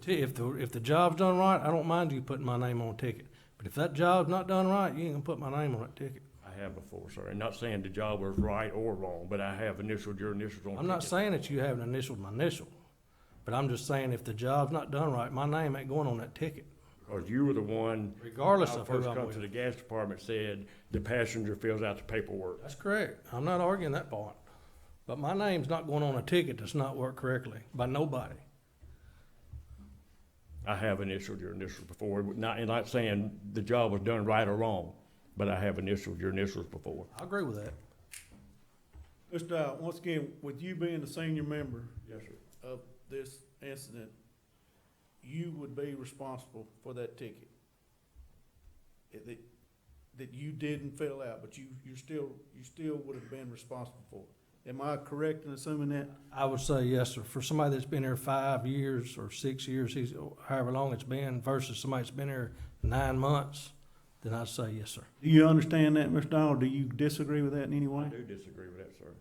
If the job's done right, I don't mind you putting my name on a ticket. But if that job's not done right, you ain't gonna put my name on that ticket. I have before, sir, and not saying the job was right or wrong, but I have initialed your initials on the I'm not ticket. saying that you haven't initialed my initial, but I'm just saying if the job's not done right, my name ain't going on that ticket. Because you were the one, Regardless when I of who first I'm come to with. the gas department, said the passenger fills out the paperwork. That's correct. I'm not arguing that part. But my name's not going on a ticket that's not worked correctly by nobody. I have initialed your initials before, not saying the job was done right or wrong, but I have initialed your initials before. I agree with that. Mr. Once again, with you being the senior member Yes, sir. of this incident, you would be responsible for that ticket. That you didn't fill out, but you still would have been responsible for it. Am I correct in assuming that? I would say yes, sir. For somebody that's been here 5 years or 6 years, however long it's been, versus somebody that's been here 9 months, then I'd say yes, sir. Do you understand that, Mr. Donald? Do you disagree with that in any way? I do disagree with that, sir,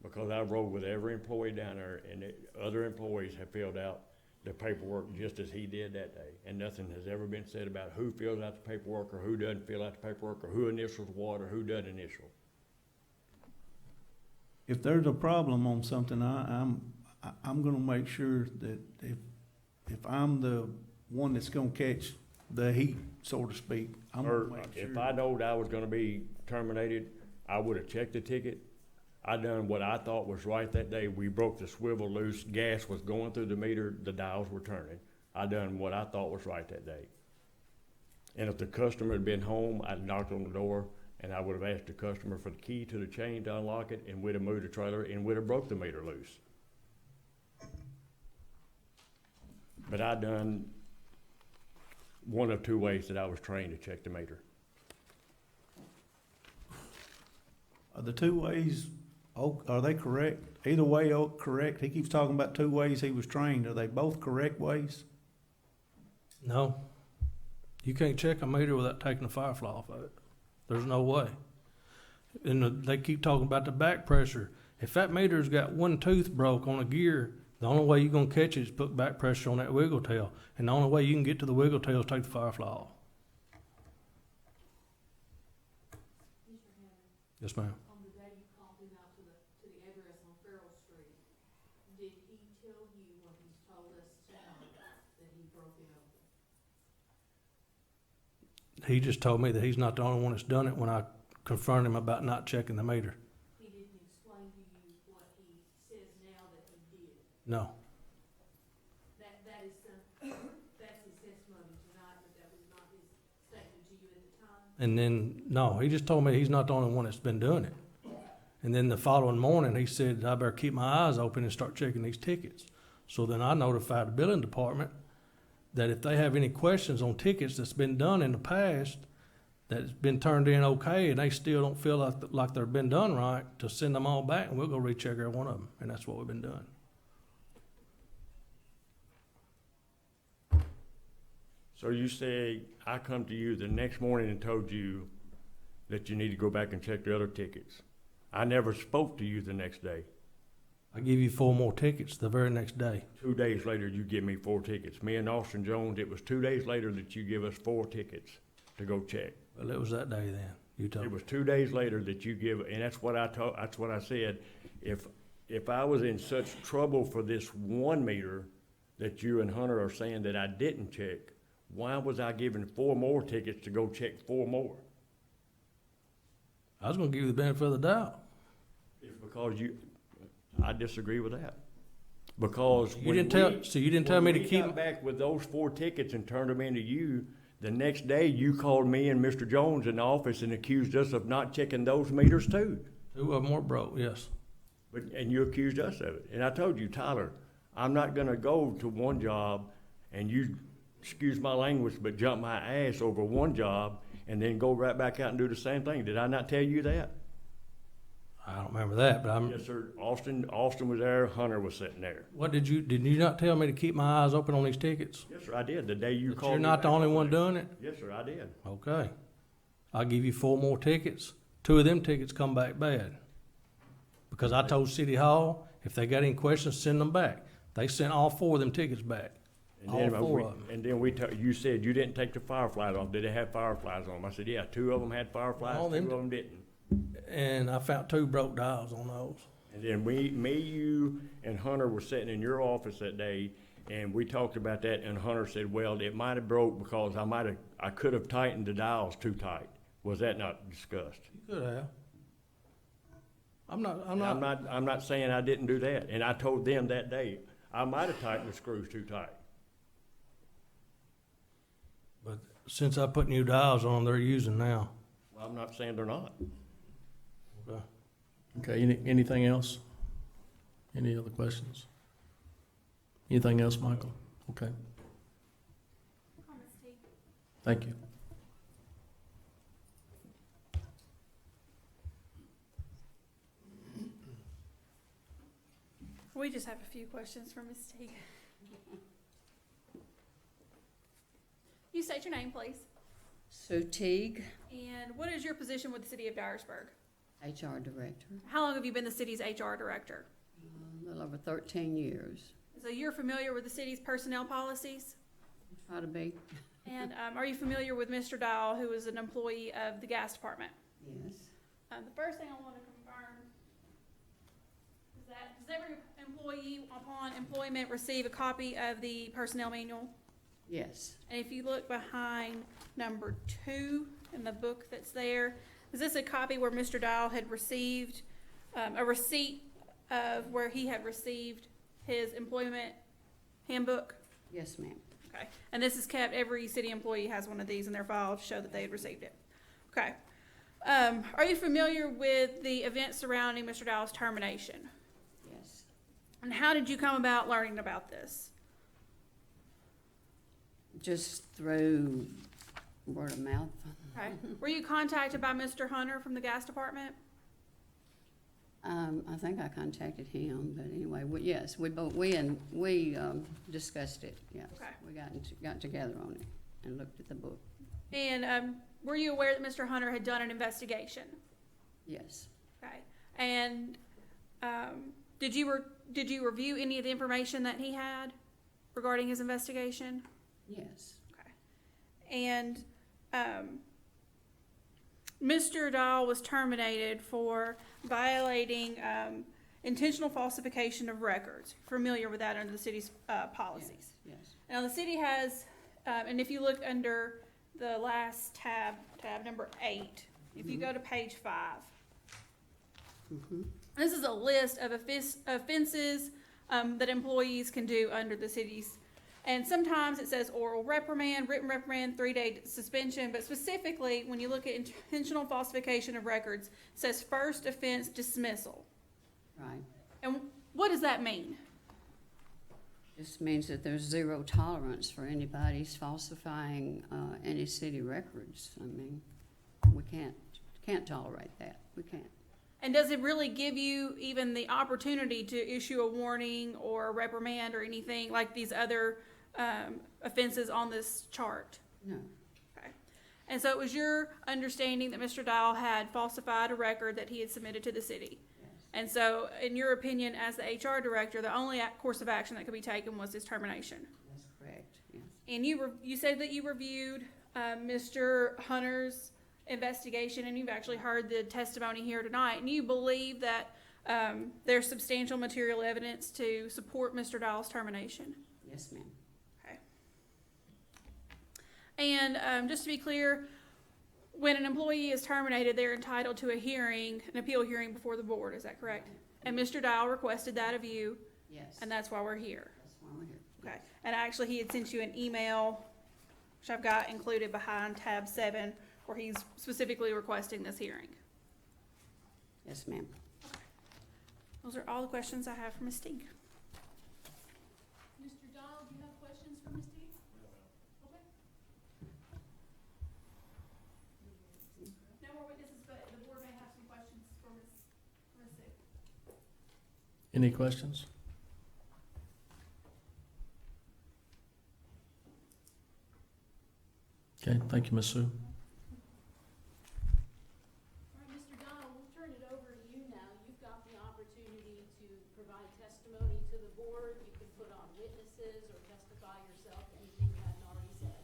because I've rode with every employee down there, and other employees have filled out the paperwork just as he did that day, and nothing has ever been said about who fills out the paperwork or who doesn't fill out the paperwork or who initials what or who doesn't initial. if there's a problem on something, I'm gonna make sure that if I'm the one that's gonna catch the heat, so to speak, I'm Or gonna make sure. if I knowed I was gonna be terminated, I would've checked the ticket. I done what I thought was right that day. We broke the swivel loose, gas was going through the meter, the dials were turning. I done what I thought was right that day. And if the customer had been home, I'd knocked on the door and I would've asked the customer for the key to the chain to unlock it, and we'd have moved the trailer and we'd have broke the meter loose. But I done one of two ways that I was trained to check the meter. Are the two ways, are they correct? Either way, correct? He keeps talking about two ways he was trained. Are they both correct ways? No. You can't check a meter without taking the firefly off of it. There's no way. And they keep talking about the back pressure. If that meter's got one tooth broke on a gear, the only way you're gonna catch it is put back pressure on that wiggle tail. And the only way you can get to the wiggle tail is take the firefly off. Yes, ma'am. On the day you called him out to the address on Farrell Street, did he tell you what he's told us tonight, that he broke it open? He just told me that he's not the only one that's done it when I confronted him about not checking the meter. He didn't explain to you what he says now that he did. No. That's his testimony tonight, but that was not his statement to you at the time? And then, no, he just told me he's not the only one that's been doing it. And then the following morning, he said, I better keep my eyes open and start checking these tickets. So then I notified the billing department that if they have any questions on tickets that's been done in the past, that's been turned in okay, and they still don't feel like they've been done right, to send them all back, and we'll go recheck every one of them. And that's what we've been doing. So you say, I come to you the next morning and told you that you need to go back and check the other tickets. I never spoke to you the next day. I give you 4 more tickets the very next day. 2 days later, you give me 4 tickets. Me and Austin Jones, it was 2 days later that you give us 4 tickets to go check. Well, it was that day then. You told It me. was 2 days later that you give, and that's what I said. If I was in such trouble for this one meter that you and Hunter are saying that I didn't check, why was I given 4 more tickets to go check 4 more? I was gonna give you the benefit of the doubt. It's because I disagree with that. Because You didn't tell me to when we keep. got back with those 4 tickets and turned them into you, the next day you called me and Mr. Jones in the office and accused us of not checking those meters too. 2 of them were broke, yes. And you accused us of it. And I told you, Tyler, I'm not gonna go to one job and you, excuse my language, but jump my ass over one job and then go right back out and do the same thing. Did I not tell you that? I don't remember that, but I'm. Yes, sir. Austin was there, Hunter was sitting there. What did you not tell me to keep my eyes open on these tickets? Yes, sir, I did. The day you But called you're me not the back only on one it. doing it? Yes, sir, I did. Okay. I'll give you 4 more tickets. 2 of them tickets come back bad. Because I told City Hall, if they got any questions, send them back. They sent all 4 of them tickets back. And All then 4 of them. And then you said you didn't take the fireflies off. Did they have fireflies on them? I said, yeah, 2 of them had fireflies, All 2 them- of them didn't. And I found 2 broke dials on those. And then you, and Hunter were sitting in your office that day, and we talked about that, and Hunter said, well, it might have broke because I could have tightened the dials too tight. Was that not discussed? You could have. I'm I'm not saying I didn't do that, and I told them that day, I might have tightened the screws too tight. But since I put new dials on, they're using now. Well, I'm not saying they're not. Okay. Okay, anything else? Any other questions? Anything else, Michael? Okay, thank you. We just have a few questions for Ms. Teague. You state your name, please. Sue Teague, And what is your position with the city of Dyersburg? HR Director, How long have you been the city's HR director? a little over 13 years. So you're familiar with the city's personnel policies? Try to be, And are you familiar with Mr. Dial, who is an employee of the gas department? yes. The first thing I want to confirm Does every employee upon employment receive a copy of the personnel manual? Yes, And if you look behind number 2 in the book that's there, is this a copy where Mr. Dial had received a receipt of where he had received his employment handbook? yes, ma'am. Okay, and this is kept, every city employee has one of these in their file to show that they had received it. Okay. Are you familiar with the events surrounding Mr. Dial's termination? Yes. And how did you come about learning about this? Just through word of mouth. Okay. Were you contacted by Mr. Hunter from the gas department? I think I contacted him, but anyway, yes, we discussed it, yes. Okay. We got together on it and looked at the book, And were you aware that Mr. Hunter had done an investigation? yes. Okay. And did you review any of the information that he had regarding his investigation? Yes, And Mr. Dahl was terminated for violating intentional falsification of records. Familiar with that under the city's policies. yes, Now, the city has, and if you look under the last tab number 8, if you go to page 5, this is a list of offenses that employees can do under the city's. And sometimes it says oral reprimand, written reprimand, 3-day suspension, but specifically, when you look at intentional falsification of records, it says first offense dismissal. right. And what does that mean? Just means that there's zero tolerance for anybody's falsifying any city records. I mean, we can't tolerate that. We can't. And does it really give you even the opportunity to issue a warning or a reprimand or anything like these other offenses on this chart? No, Okay. And so it was your understanding that Mr. Dial had falsified a record that he had submitted to the city. yes, And so, in your opinion, as the HR director, the only course of action that could be taken was his termination. that's correct, yes. And you said that you reviewed Mr. Hunter's investigation, and you've actually heard the testimony here tonight, and you believe that there's substantial material evidence to support Mr. Dial's termination. Yes, ma'am. Okay. And just to be clear, when an employee is terminated, they're entitled to a hearing, an appeal hearing before the board. Is that correct? And Mr. Dial requested that of you, Yes, and that's why we're here. that's why we're here. Okay. And actually, he had sent you an email, which I've got included behind tab 7, where he's specifically requesting this hearing. Yes, ma'am. Those are all the questions I have for Ms. Teague. Mr. Dahl, do you have questions for Ms. Teague? Okay. No more witnesses, but the board may have some questions for Ms. Teague. Any questions? Okay, thank you, Ms. Sue. All right, Mr. Dahl, we'll turn it over to you now. You've got the opportunity to provide testimony to the board. You can put on witnesses or testify yourself, anything you haven't already said.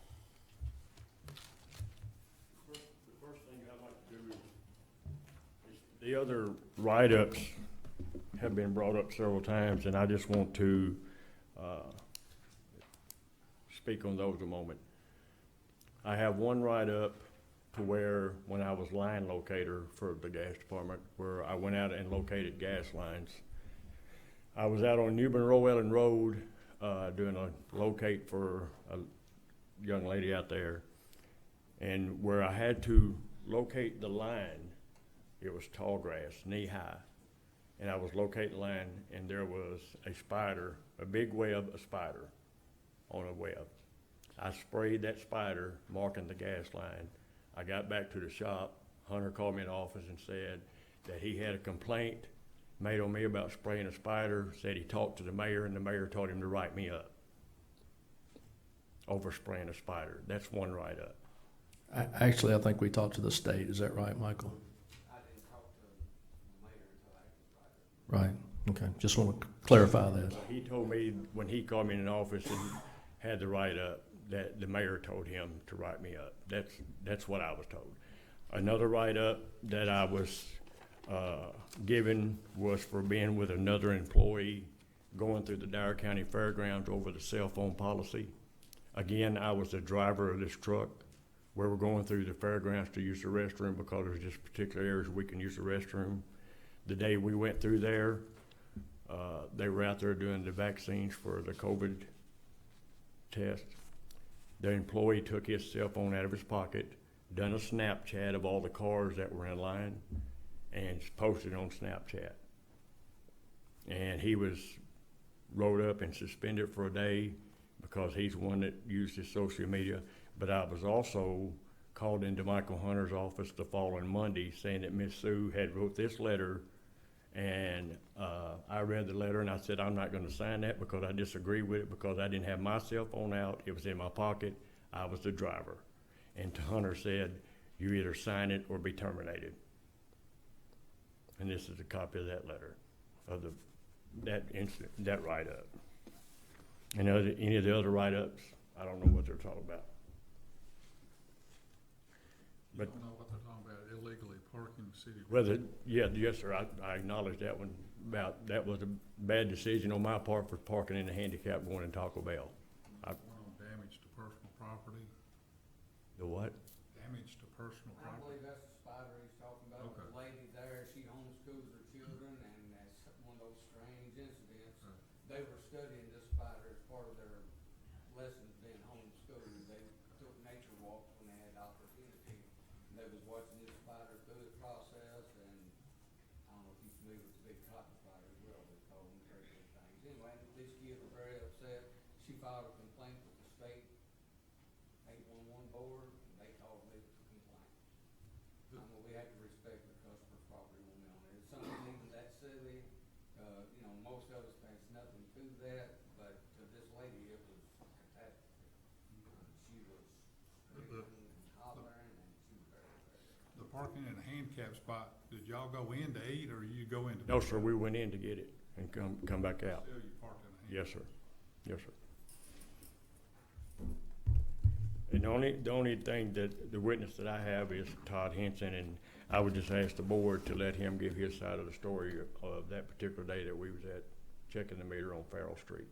The first thing I'd like to do is the other write-ups have been brought up several times, and I just want to speak on those a moment. I have one write-up to where, when I was line locator for the gas department, where I went out and located gas lines. I was out on Newbern Rowan Road doing a locate for a young lady out there. And where I had to locate the line, it was tall grass, knee-high. And I was locating the line, and there was a spider, a big web, a spider on a web. I sprayed that spider, marking the gas line. I got back to the shop. Hunter called me in the office and said that he had a complaint made on me about spraying a spider, said he talked to the mayor, and the mayor told him to write me up over spraying a spider. That's one write-up. Actually, I think we talked to the state. Is that right, Michael? I didn't talk to the mayor until after the Right, okay. Just want to clarify that. He told me when he called me in the office and had the write-up that the mayor told him to write me up. That's what I was told. Another write-up that I was given was for being with another employee going through the Dyer County Fairgrounds over the cell phone policy. Again, I was the driver of this truck. We were going through the fairgrounds to use the restroom because there's just particular areas we can use the restroom. The day we went through there, they were out there doing the vaccines for the COVID test. The employee took his cell phone out of his pocket, done a Snapchat of all the cars that were in line, and posted on Snapchat. And he was wrote up and suspended for a day because he's one that used his social media. But I was also called into Michael Hunter's office the following Monday saying that Miss Sue had wrote this letter, and I read the letter and I said, I'm not gonna sign that because I disagree with it because I didn't have my cell phone out, it was in my pocket, I was the driver. And Hunter said, you either sign it or be terminated. And this is a copy of that letter, of that incident, that write-up. And any of the other write-ups, I don't know what they're talking about. You don't know what they're talking about, illegally parking the city. Whether, yes, sir, I acknowledge that one, that was a bad decision on my part for parking in the handicap going in Taco Bell. One on damage to personal property, The what? damage to personal I property. believe that's the spider he's talking about. Okay. The lady there, she homeschools her children, and that's one of those strange incidents. Right. They were studying this spider as part of their lessons being homeschooled. They took nature walks when they had opportunity, and they was watching this spider through the process, and I don't know if you're familiar with the big cotton spider as well, they call them crazy things. Anyway, these kids were very upset. She filed a complaint with the state 811 board, and they called me for complaint. I mean, we have to respect the customer's property when we're on it. It's something even that silly, most of us thinks nothing to that, but to this lady, it was catastrophe. She was screaming and hollering, and she was very, very. The parking in a handicap spot, did y'all go in to eat or you go in to? No, sir, we went in to get it and come back out. Still you parked in a handicap? Yes, sir. Yes, sir. And the only thing that the witness that I have is Todd Henson, and I would just ask the board to let him give his side of the story of that particular day that we was at checking the meter on Farrell Street.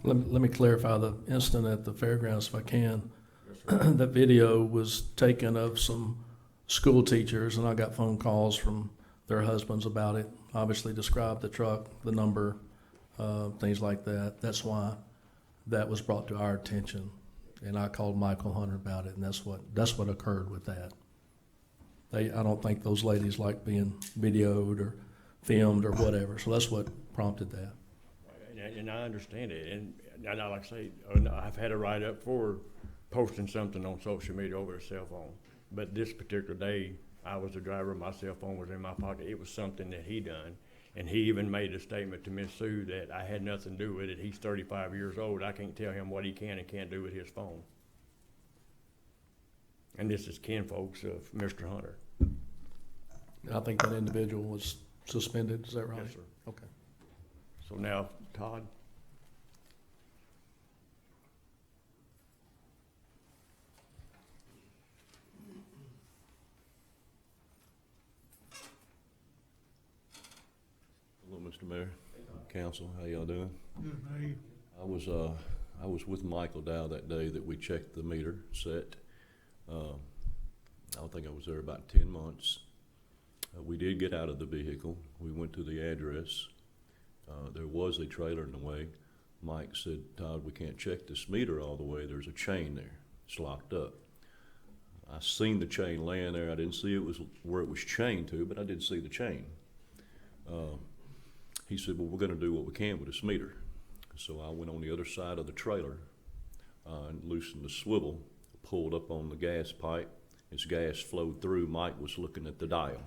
Let me clarify the incident at the fairgrounds if I can. Yes, sir. That video was taken of some school teachers, and I got phone calls from their husbands about it. Obviously described the truck, the number, things like that. That's why that was brought to our attention. And I called Michael Hunter about it, and that's what occurred with that. I don't think those ladies like being videoed or filmed or whatever, so that's what prompted that. And I understand it, and like I say, I've had a write-up for posting something on social media over a cell phone. But this particular day, I was the driver, my cell phone was in my pocket. It was something that he done. And he even made a statement to Miss Sue that I had nothing to do with it. He's 35 years old. I can't tell him what he can and can't do with his phone. And this is kinfolks of Mr. Hunter. I think that individual was suspended, is that right? Yes, sir. Okay. So now, Todd? Hello, Mr. Mayor, Council, how y'all doing? Good, man. I was with Michael Dow that day that we checked the meter set. I think I was there about 10 months. We did get out of the vehicle. We went to the address. There was a trailer in the way. Mike said, Todd, we can't check this meter all the way. There's a chain there. It's locked up. I seen the chain laying there. I didn't see it was where it was chained to, but I did see the chain. He said, well, we're going to do what we can with this meter. So I went on the other side of the trailer and loosened the swivel, pulled up on the gas pipe. As gas flowed through, Mike was looking at the dial.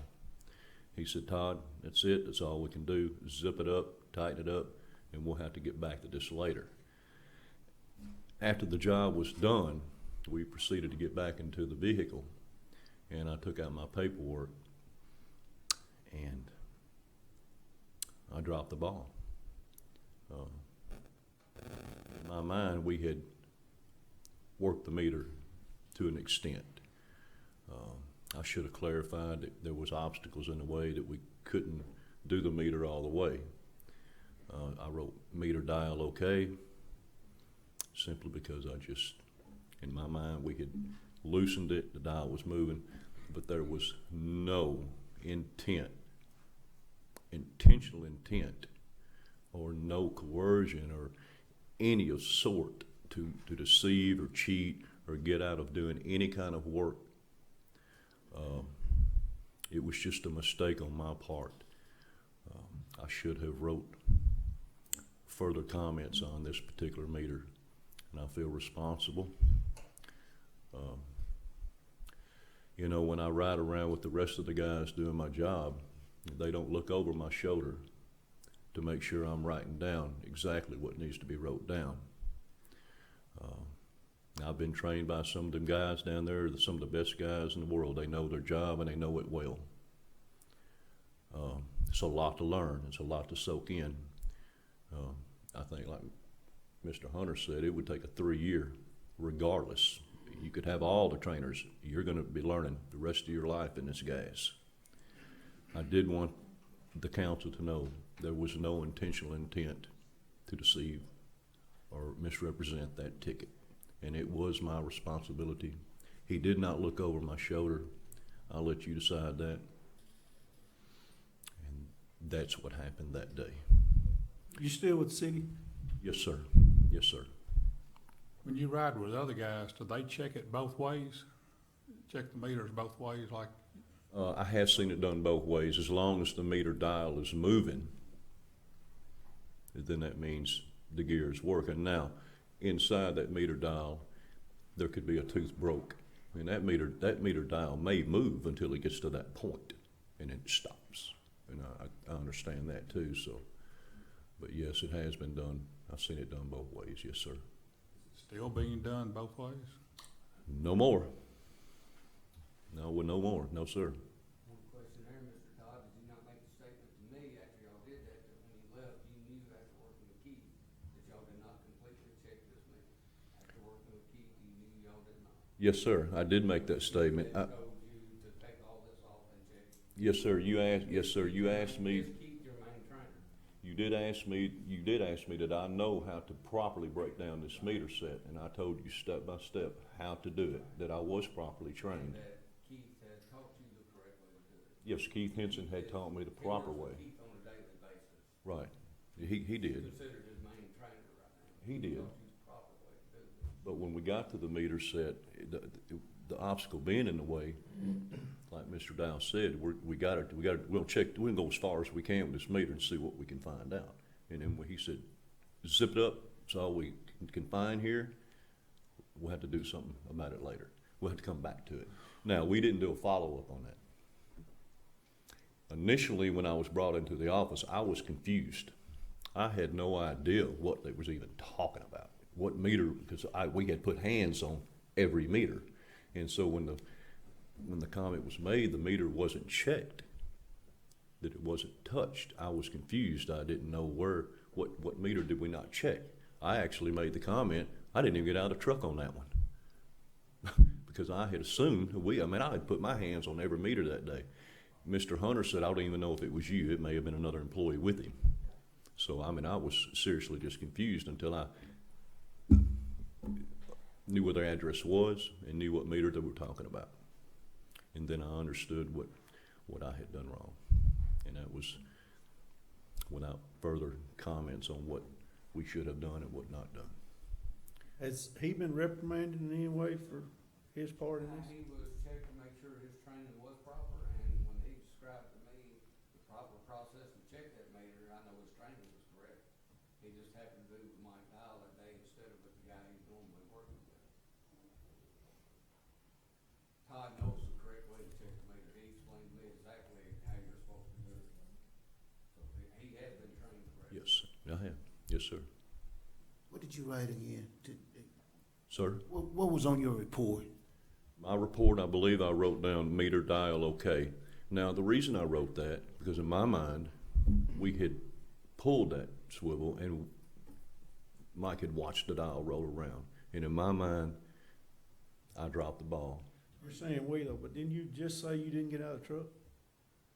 He said, Todd, that's it. That's all we can do. Zip it up, tighten it up, and we'll have to get back to this later. After the job was done, we proceeded to get back into the vehicle, and I took out my paperwork, and I dropped the ball. In my mind, we had worked the meter to an extent. I should have clarified that there was obstacles in the way that we couldn't do the meter all the way. I wrote meter dial okay, simply because I just, in my mind, we had loosened it, the dial was moving, but there was no intentional intent, or no coercion or any of sort to deceive or cheat or get out of doing any kind of work. It was just a mistake on my part. I should have wrote further comments on this particular meter, and I feel responsible. You know, when I ride around with the rest of the guys doing my job, they don't look over my shoulder to make sure I'm writing down exactly what needs to be wrote down. I've been trained by some of them guys down there, some of the best guys in the world. They know their job and they know it well. It's a lot to learn. It's a lot to soak in. I think, like Mr. Hunter said, it would take a 3-year regardless. You could have all the trainers. You're going to be learning the rest of your life in this gas. I did want the council to know there was no intentional intent to deceive or misrepresent that ticket, and it was my responsibility. He did not look over my shoulder. I'll let you decide that. And that's what happened that day. You still with the city? Yes, sir. Yes, sir. When you ride with other guys, do they check it both ways? Check the meters both ways, like? I have seen it done both ways. As long as the meter dial is moving, then that means the gear is working. Now, inside that meter dial, there could be a tooth broke. And that meter dial may move until it gets to that point, and it stops. And I understand that too, so. But yes, it has been done. I've seen it done both ways, yes, sir. Still being done both ways? No more. No, well, no more. No, sir. One question there, Mr. Todd, did you not make a statement to me after y'all did that, that when you left, you knew after working with Keith that y'all did not completely check this meter? After working with Keith, you knew y'all did not? Yes, sir. I did make that statement. He told you to take all this off and check it? Yes, sir. You asked me. Is Keith your main trainer? You did ask me that I know how to properly break down this meter set, and I told you step by step how to do it, that I was properly trained. That Keith had taught you the correct way to do it? Yes, Keith Henson had taught me the proper way. He works with Keith on a daily basis. Right. He did. Considered his main trainer right now. He did. Taught you the proper way to do it. But when we got to the meter set, the obstacle being in the way, like Mr. Dow said, we'll check, we'll go as far as we can with this meter and see what we can find out. And then he said, zip it up, it's all we can find here. We'll have to do something about it later. We'll have to come back to it. Now, we didn't do a follow-up on that. Initially, when I was brought into the office, I was confused. I had no idea what they was even talking about. What meter, because we had put hands on every meter. And so when the comment was made, the meter wasn't checked, that it wasn't touched. I was confused. I didn't know what meter did we not check. I actually made the comment, I didn't even get out of the truck on that one. Because I had assumed, I had put my hands on every meter that day. Mr. Hunter said, I don't even know if it was you. It may have been another employee with him. So, I was seriously just confused until I knew where their address was and knew what meter they were talking about. And then I understood what I had done wrong. And that was without further comments on what we should have done and what not done. Has he been reprimanded in any way for his part in this? He was checked to make sure his training was proper, and when he described to me the proper process to check that meter, I know his training was correct. He just happened to do with Mike Dial that day instead of with the guy he's normally working with. Todd knows the correct way to check the meter. He explained to me exactly how you're supposed to do it. So he has been trained correctly. Yes, I have. Yes, sir. What did you write again? Sir? What was on your report? My report, I believe I wrote down meter dial okay. Now, the reason I wrote that, because in my mind, we had pulled that swivel and Mike had watched the dial roll around. And in my mind, I dropped the ball. You're saying we though, but didn't you just say you didn't get out of the truck?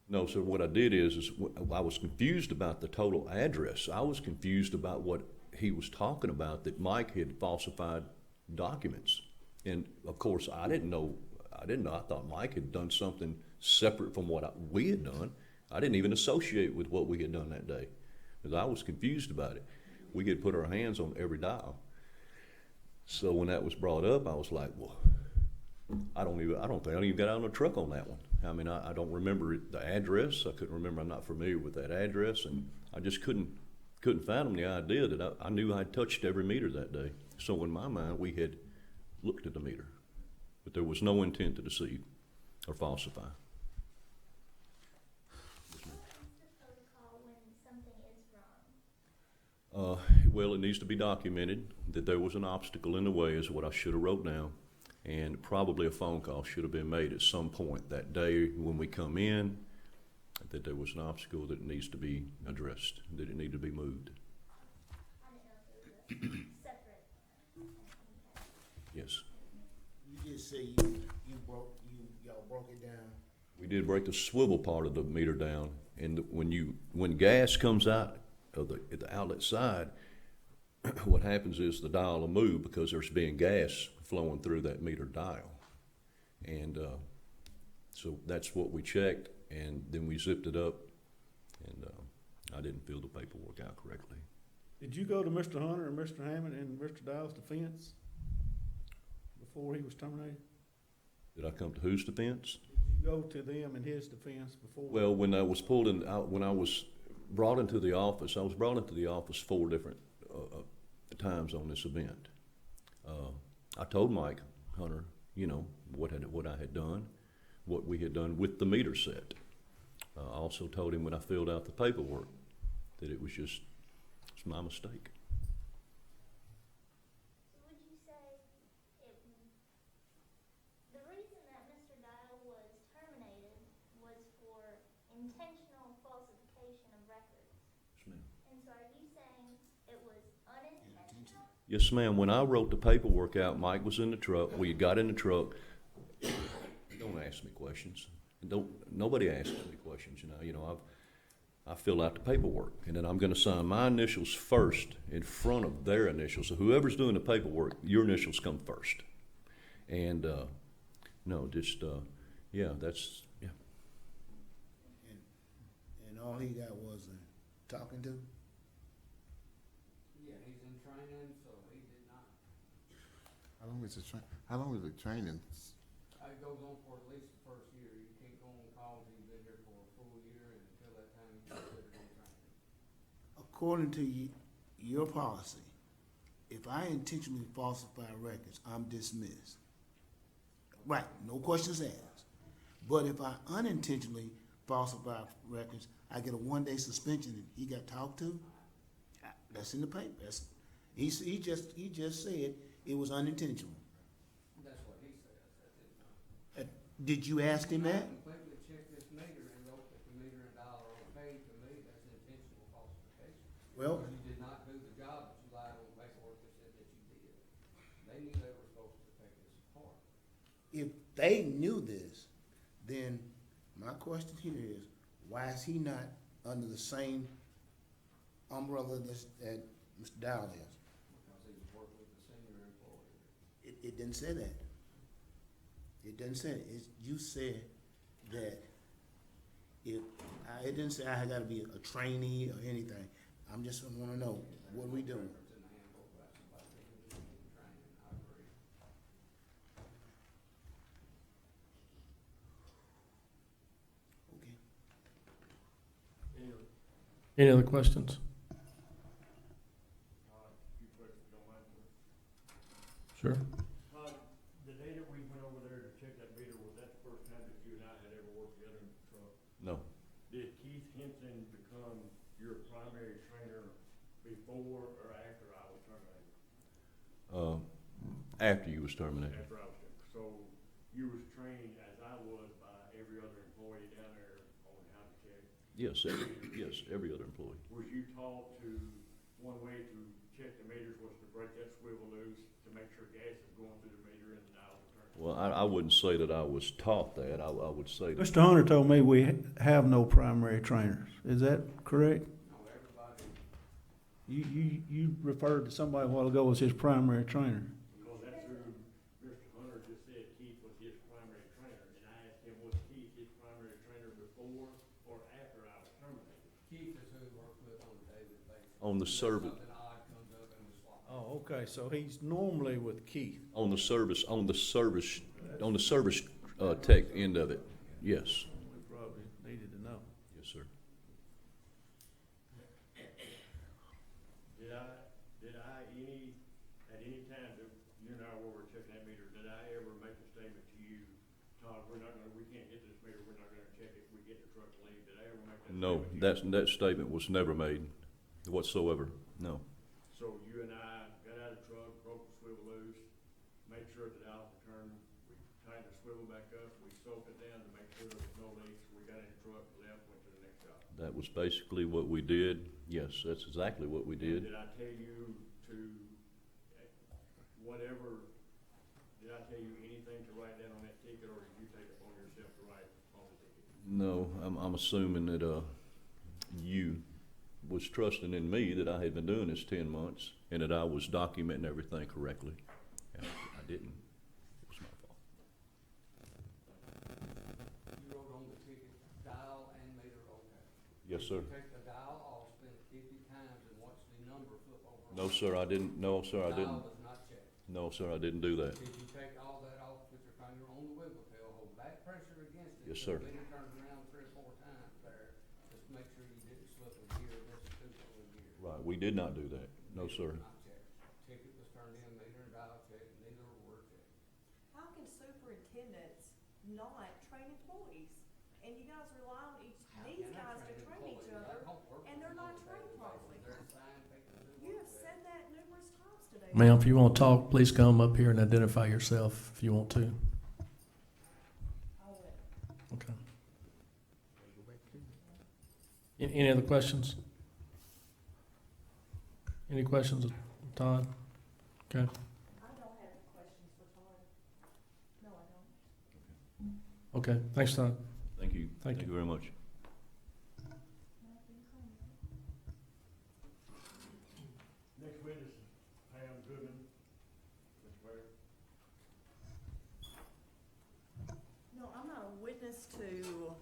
No, sir, what I did is I was confused about the total address. I was confused about what he was talking about, that Mike had falsified documents. And of course, I didn't know. I thought Mike had done something separate from what we had done. I didn't even associate with what we had done that day, because I was confused about it. We had put our hands on every dial. So when that was brought up, I was like, well, I don't think I even got out of the truck on that one. I mean, I don't remember the address. I couldn't remember. I'm not familiar with that address, and I just couldn't fathom the idea that I knew I'd touched every meter that day. So in my mind, we had looked at the meter, but there was no intent to deceive or falsify. Well, it needs to be documented that there was an obstacle in the way is what I should have wrote down, and probably a phone call should have been made at some point that day when we come in, that there was an obstacle that needs to be addressed, that it needed to be moved. Yes. You just say y'all broke it down. We did break the swivel part of the meter down, and when gas comes out of at the outlet side, what happens is the dial will move because there's being gas flowing through that meter dial, and so that's what we checked, and then we zipped it up, and I didn't fill the paperwork out correctly. Did you go to Mr. Hunter and Mr. Hammond and Mr. Dow's defense before he was terminated? Did I come to whose defense? Did you go to them and his defense before? Well, when I was pulled in, when I was brought into the office, I was brought into the office 4 different times on this event. I told Mike Hunter, what I had done, what we had done with the meter set. I also told him when I filled out the paperwork that it's my mistake. So would you say the reason that Mr. Dial was terminated was for intentional falsification of records? Yes, ma'am. And so are you saying it was unintentional? Yes, ma'am. When I wrote the paperwork out, Mike was in the truck. We got in the truck. Don't ask me questions. Nobody asks me questions. I fill out the paperwork, and then I'm going to sign my initials first in front of their initials. So whoever's doing the paperwork, your initials come first. And that's. And all he got was talking to? Yeah, he's in training, so he did not. How long is the training? It goes on for at least the first year. You can't go on call until you've been here for a full year, and until that time, you're considered in training. According to your policy, if I intentionally falsify records, I'm dismissed. Right, no questions asked. But if I unintentionally falsify records, I get a 1-day suspension and he got talked to? That's in the paper. He just said it was unintentional. That's what he says. That's it. Did you ask him that? I completely checked this meter and wrote that the meter and dial are okay. To me, that's intentional falsification. Well, You did not do the job that you lied on the paperwork that said that you did. They knew they were supposed to take this apart. if they knew this, then my question here is, why is he not under the same umbrella that Mr. Dowell is? Because he was working with the senior employee. It didn't say that. It didn't say it. You said that it didn't say I gotta be a trainee or anything. I'm just wanna know, what are we doing? It's in the handbook about somebody that was in training. I agree. Okay. Any other questions? Sure. The day that we went over there to check that meter, was that the first time that you and I had ever worked together in the truck? No. Did Keith Henson become your primary trainer before or after I was terminated? After you was terminated. After I was terminated. So you was trained as I was by every other employee down there on how to check? Yes, every other employee. Was you taught to, one way to check the meters was to break that swivel loose to make sure gas is going through the meter and the dial is turning? Well, I wouldn't say that I was taught that. I would say that, Mr. Hunter told me we have no primary trainers. Is that correct? No, everybody, You referred to somebody a while ago as his primary trainer. Because that's who Mr. Hunter just said Keith was his primary trainer, and I asked him, was Keith his primary trainer before or after I was terminated? Keith is who we work with on a daily basis. on the service, Something odd comes up and we swap. Oh, okay, so he's normally with Keith. on the service tech end of it, yes. We probably needed to know. Yes, sir. At any time that you and I were checking that meter, did I ever make a statement to you, Todd, we can't get this meter, we're not gonna check it, we get the truck to leave, did I ever make that statement? No, that statement was never made whatsoever, no. So you and I got out of the truck, broke the swivel loose, made sure that out the turn, we tightened the swivel back up, we soaked it down to make sure there was no leaks, we got in the truck, left, went to the next job. That was basically what we did. Yes, that's exactly what we did. Did I tell you to, whatever, did I tell you anything to write down on that ticket, or did you take it upon yourself to write on the ticket? No, I'm assuming that, you was trusting in me that I had been doing this 10 months and that I was documenting everything correctly. And I didn't. It was my fault. You wrote on the ticket, dial and meter okay. Yes, sir. Take the dial off, spin it 50 times and watch the number flip over. No, sir, I didn't. No, sir, I didn't. Dial was not checked. No, sir, I didn't do that. Did you take all that off with your finger on the wiggle tail, hold back pressure against it? Yes, sir. The meter turns around 3 or 4 times there, just to make sure you didn't slip a gear, miss a tooth on a gear. Right, we did not do that. No, sir. Not checked. Ticket was turned in, meter and dial checked, neither were checked. How can superintendents not train employees? And you guys rely on these guys to train each other, and they're not trained properly. You have said that numerous times today. Ma'am, if you want to talk, please come up here and identify yourself if you want to. I will. Okay. Any other questions? Any questions, Todd? Okay. I don't have any questions for Todd. No, I don't. Okay, thanks, Todd. Thank you. Thank you. very much. Next witness is Pam Goodman. Mr. Mayor. No, I'm not a witness to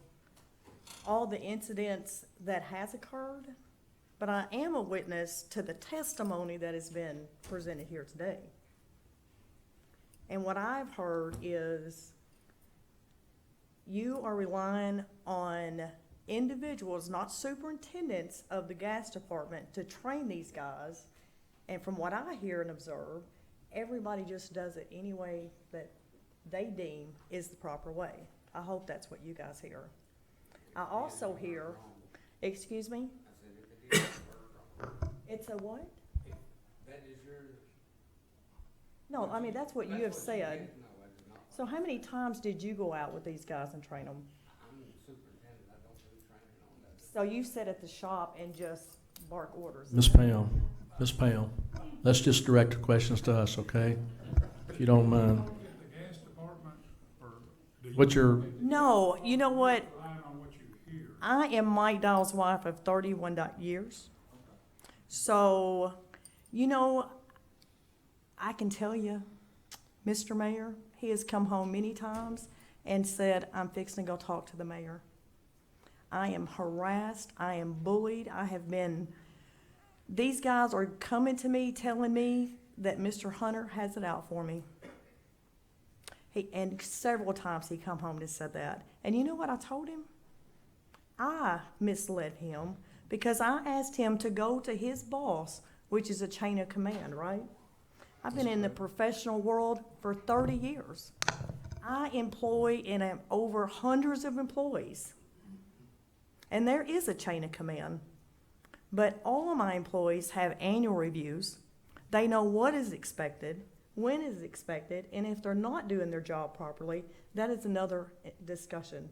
all the incidents that has occurred, but I am a witness to the testimony that has been presented here today. And what I've heard is you are relying on individuals, not superintendents of the gas department, to train these guys. And from what I hear and observe, everybody just does it any way that they deem is the proper way. I hope that's what you guys hear. I also hear, excuse me? I said, if it is, we're wrong. It's a what? If that is your. No, I mean, that's what you have said. No, I did not. So how many times did you go out with these guys and train them? I'm the superintendent, I don't do training on that. So you sit at the shop and just bark orders? Miss Pam, let's just direct the questions to us, okay? If you don't mind. The gas department, or do you? What's your, No, you know what? Relying on what you hear. I am Mike Dial's wife of 31 years. So, you know, I can tell you, Mr. Mayor, he has come home many times and said, I'm fixing to go talk to the mayor. I am harassed, I am bullied, these guys are coming to me telling me that Mr. Hunter has it out for me. And several times he come home and said that. And you know what I told him? I misled him because I asked him to go to his boss, which is a chain of command, right? I've been in the professional world for 30 years. I employ and am over hundreds of employees. And there is a chain of command. But all of my employees have annual reviews. They know what is expected, when is expected, and if they're not doing their job properly, that is another discussion.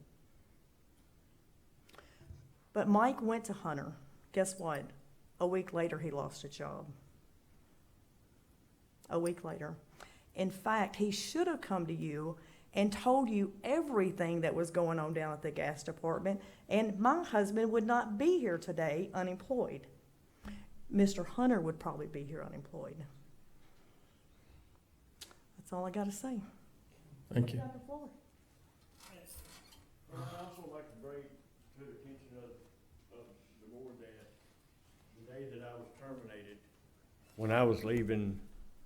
But Mike went to Hunter. Guess what? A week later, he lost a job. A week later. In fact, he should have come to you and told you everything that was going on down at the gas department, and my husband would not be here today unemployed. Mr. Hunter would probably be here unemployed. That's all I got to say. Thank you. got the floor. I'd also like to bring to the attention of the board that the day that I was terminated, when I was leaving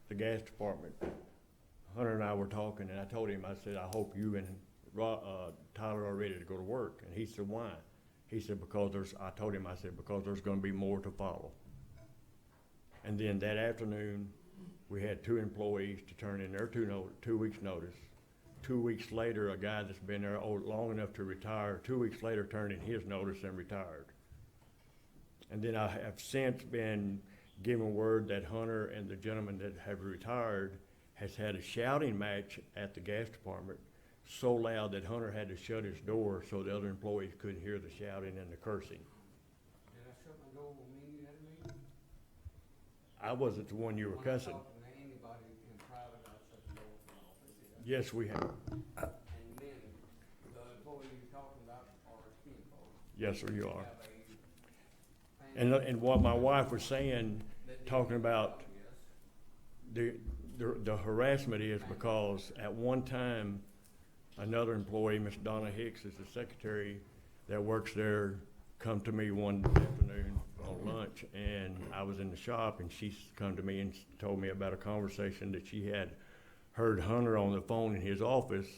the gas department, Hunter and I were talking, and I told him, I said, I hope you and Tyler are ready to go to work. And he said, why? He said, I told him, I said, because there's gonna be more to follow. And then that afternoon, we had 2 employees to turn in their 2 weeks notice. 2 weeks later, a guy that's been there long enough to retire, 2 weeks later turned in his notice and retired. And then I have since been given word that Hunter and the gentleman that have retired has had a shouting match at the gas department so loud that Hunter had to shut his door so the other employees couldn't hear the shouting and the cursing. Did I shut my door when you had a meeting? I wasn't the one you were cussing. When I'm talking to anybody in private, I shut the door from the office. Yes, we have. And then the employee you're talking about are kinfolk. Yes, sir, you are. Have a And what my wife was saying, talking about the harassment is because at one time, another employee, Miss Donna Hicks, is the secretary that works there, come to me one afternoon on lunch, and I was in the shop, and she come to me and told me about a conversation that she had heard Hunter on the phone in his office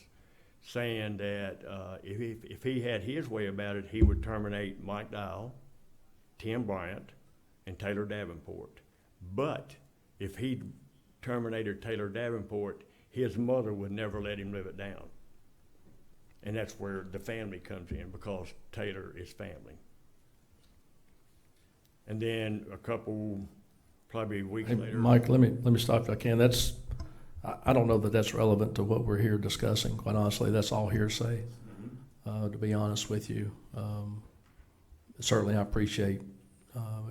saying that if he had his way about it, he would terminate Mike Dial, Tim Bryant, and Taylor Davenport. But if he terminated Taylor Davenport, his mother would never let him live it down. And that's where the family comes in, because Taylor is family. And then probably weeks Hey, later. Mike, let me stop if I can. I don't know that that's relevant to what we're here discussing. Quite honestly, that's all hearsay, to be honest with you. Certainly, I appreciate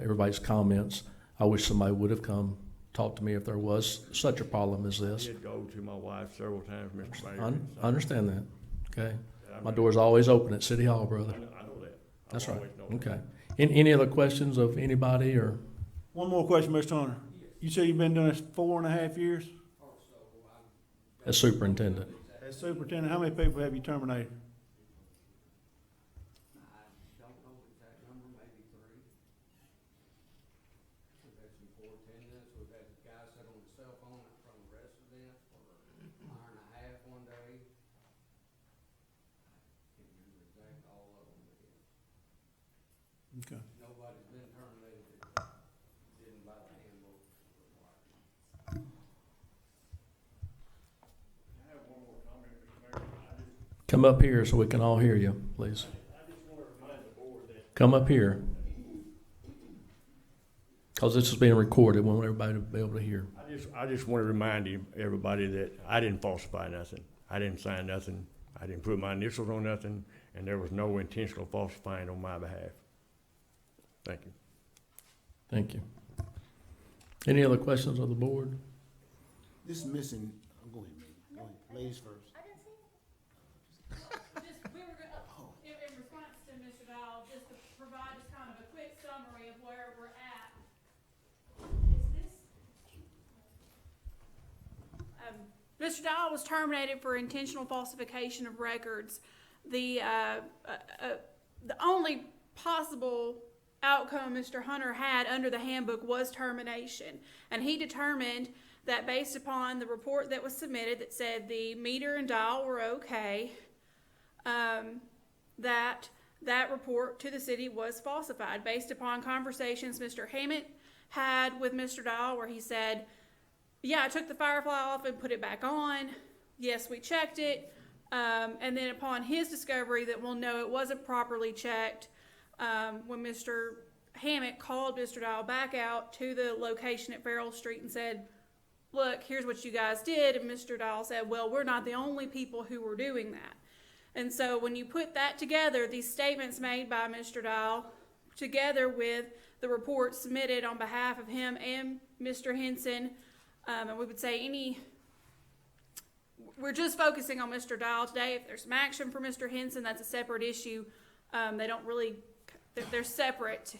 everybody's comments. I wish somebody would have come talk to me if there was such a problem as I this. did go to my wife several times, Mr. Mayor. I understand that, okay? My door's always open at City Hall, brother. I know that. I've That's right, always known that. okay. Any other questions of anybody, or? One more question, Mr. Hunter. You say you've been doing this 4.5 years? As superintendent? As superintendent, how many people have you terminated? I don't know the exact number, maybe 3. We've had some poor attendance, we've had guys sit on the cell phone in front of residents for an hour and a half one day. Can't remember exact all of them, but Okay. nobody's been terminated that didn't buy the handbook required. I have one more comment, Mr. Mayor. Come up here so we can all hear you, please. I just want to remind the board that Come up here. Because this is being recorded, we want everybody to be able to hear. I just want to remind everybody that I didn't falsify nothing. I didn't sign nothing. I didn't put my initials on nothing, and there was no intentional falsifying on my behalf. Thank you. Thank you. Any other questions of the board? This is missing, go ahead, ladies first. Just, we were gonna, in response to Mr. Dial, just to provide just kind of a quick summary of where we're at. Is this? Mr. Dial was terminated for intentional falsification of records. The only possible outcome Mr. Hunter had under the handbook was termination. And he determined that based upon the report that was submitted that said the meter and dial were okay, that report to the city was falsified based upon conversations Mr. Hammett had with Mr. Dial, where he said, yeah, I took the firefly off and put it back on. Yes, we checked it. And then upon his discovery that, well, no, it wasn't properly checked, when Mr. Hammett called Mr. Dial back out to the location at Farrell Street and said, look, here's what you guys did. And Mr. Dial said, well, we're not the only people who were doing that. And so when you put that together, these statements made by Mr. Dial, together with the report submitted on behalf of him and Mr. Henson, and we would say we're just focusing on Mr. Dial today. If there's some action for Mr. Henson, that's a separate issue. They don't really, they're separate.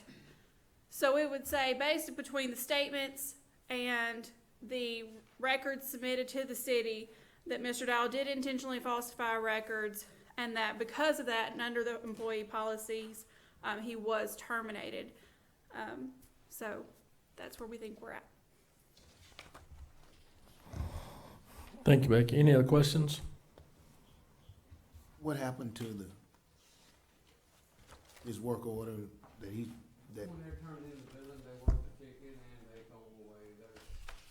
So it would say, based between the statements and the records submitted to the city, that Mr. Dial did intentionally falsify records, and that because of that, and under the employee policies, he was terminated. So that's where we think we're at. Thank you, Becky. Any other questions? What happened to his work order that When they're turned in the building, they work the ticket and they throw them away. There's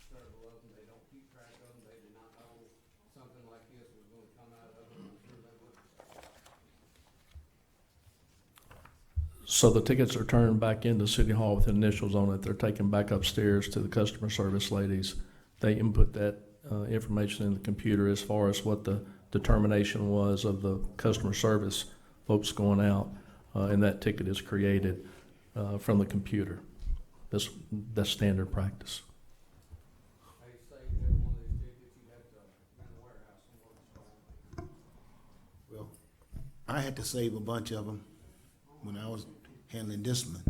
several of them, they don't keep track of them, they did not know something like this was gonna come out of them, I'm sure they would. So the tickets are turned back into City Hall with initials on it. They're taken back upstairs to the customer service ladies. They input that information in the computer as far as what the determination was of the customer service folks going out, and that ticket is created from the computer. That's standard practice. They say every one of these tickets, you have to rent a warehouse somewhere. well, I had to save a bunch of them when I was handling this one.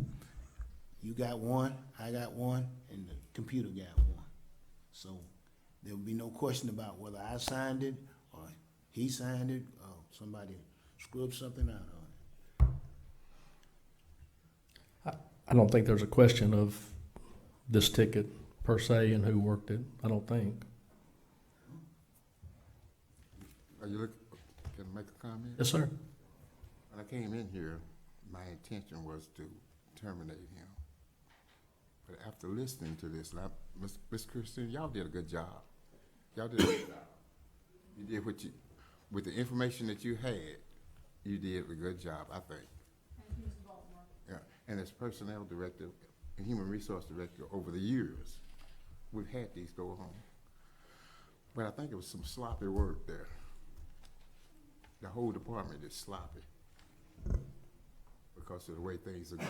You got one, I got one, and the computer got one. So there would be no question about whether I signed it or he signed it or somebody screwed something out on it. I don't think there's a question of this ticket per se and who worked it. I don't think. Are you can I make a comment? Yes, sir. When I came in here, my intention was to terminate him. But after listening to this, Ms. Christine, y'all did a good job. Y'all did a good job. You did with the information that you had, you did a good job, I think. Thank you, Mr. Baltimore. Yeah, and as personnel director and human resource director over the years, we've had these go on. But I think it was some sloppy work there. The whole department is sloppy because of the way things are going.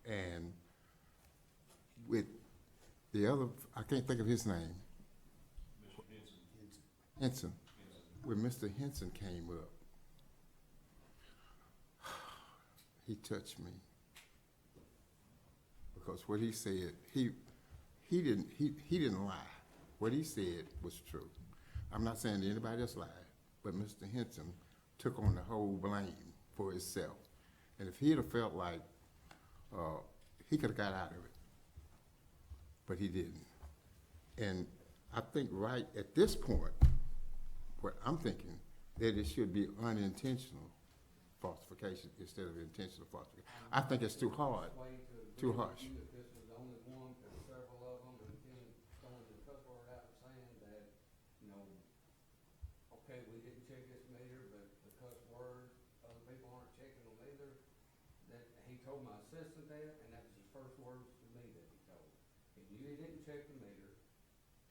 And with the other, I can't think of his name. Mr. Henson. When Mr. Henson came up, he touched me because what he said, he didn't lie. What he said was true. I'm not saying that anybody else lied, but Mr. Henson took on the whole blame for himself. And if he'd have felt like he could have got out of it, but he didn't. And I think right at this point, what I'm thinking, that it should be unintentional falsification instead of intentional falsification. I think it's too hard, too harsh. If this was the only one, there's several of them, and Tim throwing the cuss word out and saying that, you know, okay, we didn't check this meter, but the cuss word, other people aren't checking them either. That he told my assistant that, and that was his first words to me that he told. He knew he didn't check the meter,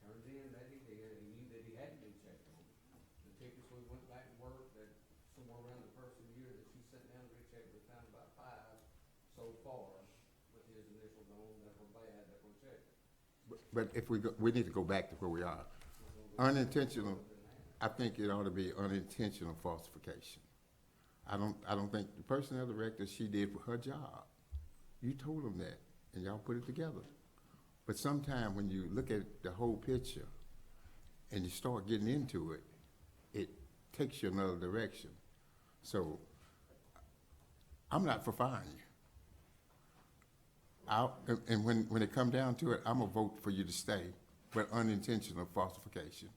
turns in that he did, he knew that he hadn't been checked on. The tickets we went back and worked, that somewhere around the first of the year that she sent down to recheck, we found about 5 so far with his initials on that were bad that were checked. But if we need to go back to where we are. Unintentional, I think it ought to be unintentional falsification. I don't think the personnel director, she did her job. You told them that, and y'all put it together. But sometimes when you look at the whole picture and you start getting into it, it takes you another direction. So I'm not for firing you. And when it come down to it, I'm gonna vote for you to stay, but unintentional falsification.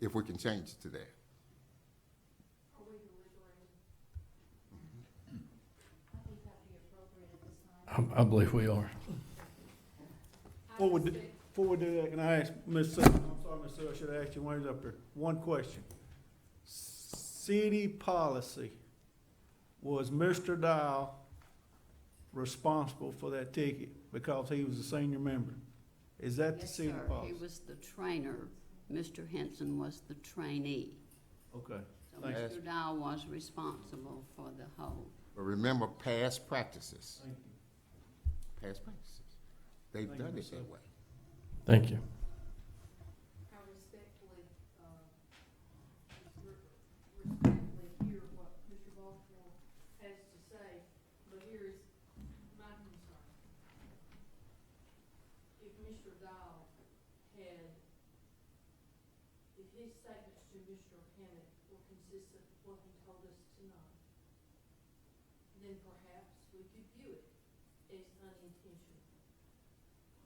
If we can change it to that. I believe we are. Before we do that, can I ask Ms. Sue, I'm sorry, Ms. Sue, I should have asked you when he was up here. One question. City policy, was Mr. Dial responsible for that ticket because he was a senior member? Is that the Yes, city sir. policy? He was the trainer. Mr. Henson was the trainee. Okay, So thank you. Mr. Dow was responsible for the whole. But remember past practices. Thank you. Past practices. They've Thank you, done Ms. it that Sue. way. Thank you. here is my concern. If Mr. Dial had, if his statements to Mr. Hammett were consistent with what he told us tonight, then perhaps we could view it as unintentional.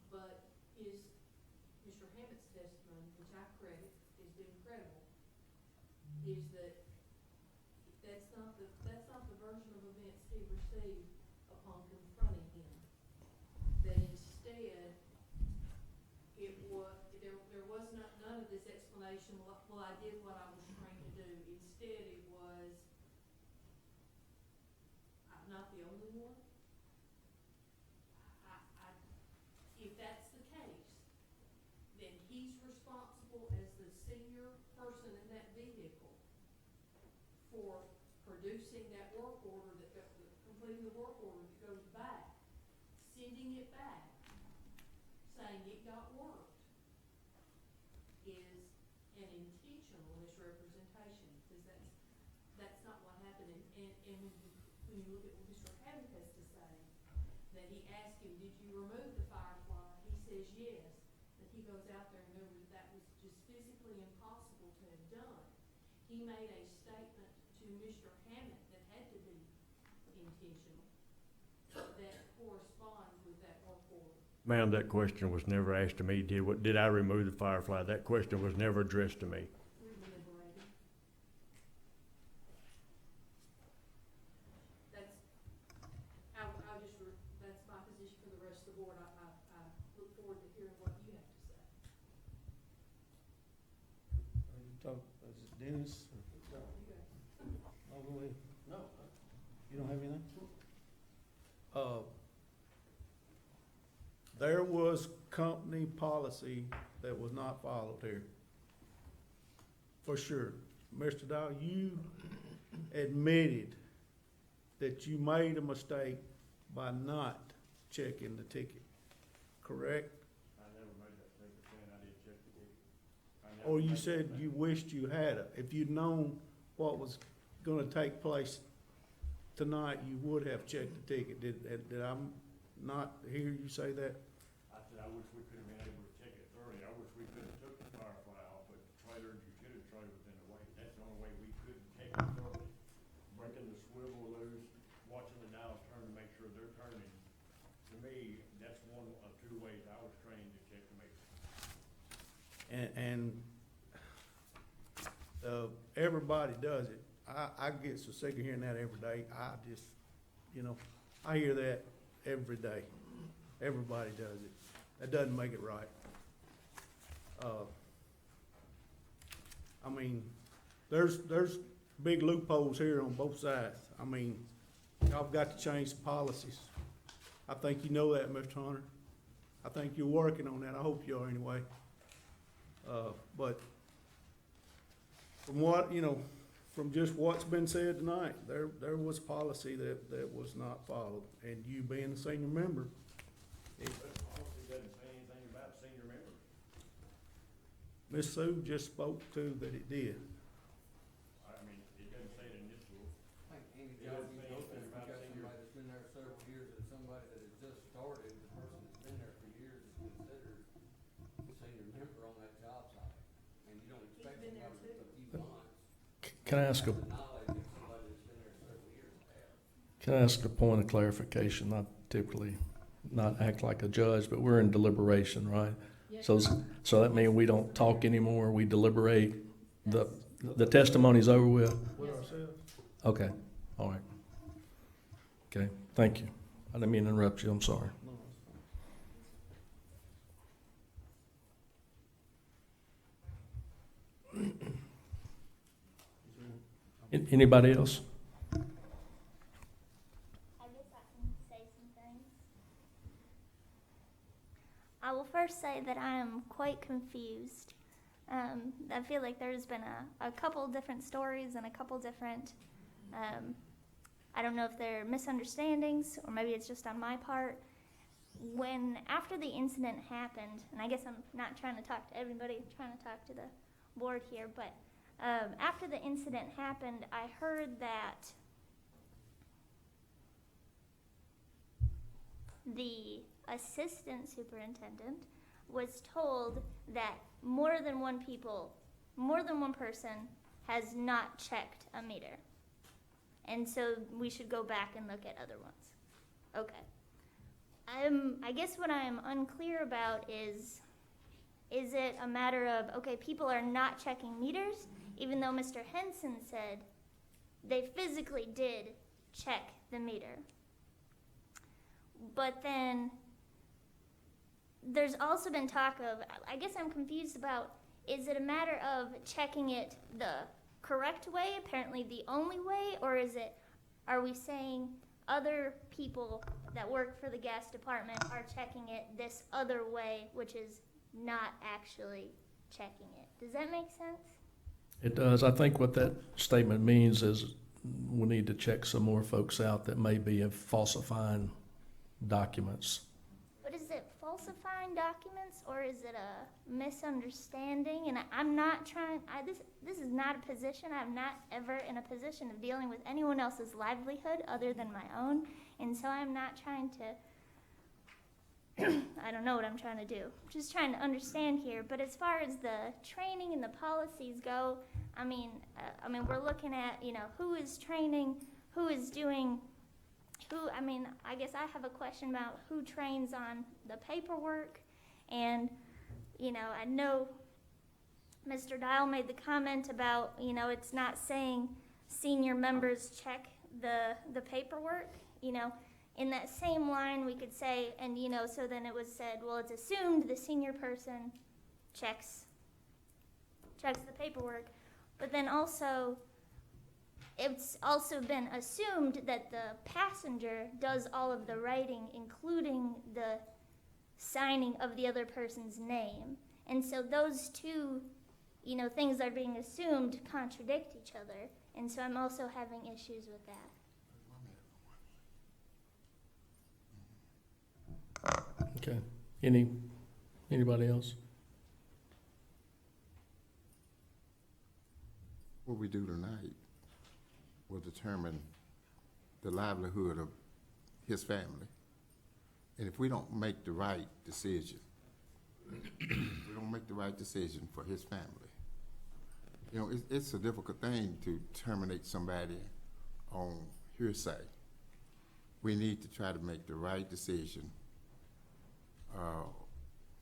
But his, Mr. Hammett's testimony, which I credit as being credible, is that that's not the version of events he received upon confronting him. That instead, it was, there was none of this explanation, well, I did what I was trained to do. Instead, it was, I'm not the only one. If that's the case, then he's responsible as the senior person in that vehicle for producing that work order, completing the work order that goes back, sending it back, saying it got worked, is an intentional misrepresentation, because that's not what happened. And when you look at what Mr. Hammond has to say, that he asked him, did you remove the firefly? He says yes. That he goes out there and that was just physically impossible to have done. He made a statement to Mr. Hammond that had to be intentional, that corresponds with that work order. Ma'am, that question was never asked to me. Did I remove the firefly? That question was never addressed to me. That's my position for the rest of the board. I look forward to hearing what you have to say. Are you talk, is it Dennis? All the way? No. You don't have anything? There was company policy that was not followed here. For sure. Mr. Dow, you admitted that you made a mistake by not checking the ticket, correct? I never made that statement saying I didn't check the ticket. Or you said you wished you had it. If you'd known what was gonna take place tonight, you would have checked the ticket. Did I not hear you say that? I said, I wish we could have been able to check it thoroughly. I wish we could have took the firefly off, but the trailer and utility trailer was in the way. That's the only way we couldn't check it thoroughly. Breaking the swivel loose, watching the dials turn to make sure they're turning. To me, that's one of two ways I was trained to check the meter. And everybody does it. I get so sick of hearing that every day. I just, I hear that every day. Everybody does it. That doesn't make it right. I mean, there's big loopholes here on both sides. I mean, y'all got to change the policies. I think you know that, Mr. Hunter. I think you're working on that. I hope you are anyway. But from what, from just what's been said tonight, there was policy that was not followed. And you being the senior member, But the policy doesn't say anything about senior members. Ms. Sue just spoke to that it did. I mean, it doesn't say it in this rule. I think any It job doesn't you say go anything through, if you about got senior- somebody that's been there several years and somebody that has just started, the person that's been there for years is considered a senior member on that job site. And you don't expect been there somebody with a few months Can I ask to a, have the knowledge of somebody that's been there several years have. can I ask a point of clarification? Not typically, not act like a judge, but we're in deliberation, right? So that means we don't talk anymore, we deliberate, the testimony's over with? With ourselves. Okay, all right. Okay, thank you. I didn't mean to interrupt you, I'm sorry. No, Anybody else? I guess I can say some things. I will first say that I am quite confused. I feel like there's been a couple different stories and a couple different, I don't know if they're misunderstandings or maybe it's just on my part. After the incident happened, and I guess I'm not trying to talk to everybody, I'm trying to talk to the board here, but after the incident happened, I heard that the assistant superintendent was told that more than one person has not checked a meter. And so we should go back and look at other ones. Okay. I guess what I'm unclear about is it a matter of, okay, people are not checking meters, even though Mr. Henson said they physically did check the meter. But then there's also been talk of, I guess I'm confused about, is it a matter of checking it the correct way, apparently the only way, or are we saying other people that work for the gas department are checking it this other way, which is not actually checking it? Does that make sense? It does. I think what that statement means is we need to check some more folks out that may be falsifying documents. But is it falsifying documents, or is it a misunderstanding? And I'm not trying, this is not a position, I'm not ever in a position of dealing with anyone else's livelihood other than my own, and so I'm not trying to, I don't know what I'm trying to do. I'm just trying to understand here. But as far as the training and the policies go, I mean, we're looking at, who is training, who is doing, I guess I have a question about who trains on the paperwork. And, I know Mr. Dial made the comment about, it's not saying senior members check the paperwork, In that same line, we could say, and so then it was said, well, it's assumed the senior person checks the paperwork, but then also, it's also been assumed that the passenger does all of the writing, including the signing of the other person's name. And so those two, things are being assumed contradict each other, and so I'm also having issues with that. Okay. Anybody else? What we do tonight will determine the livelihood of his family. And if we don't make the right decision, for his family, it's a difficult thing to terminate somebody on hearsay. We need to try to make the right decision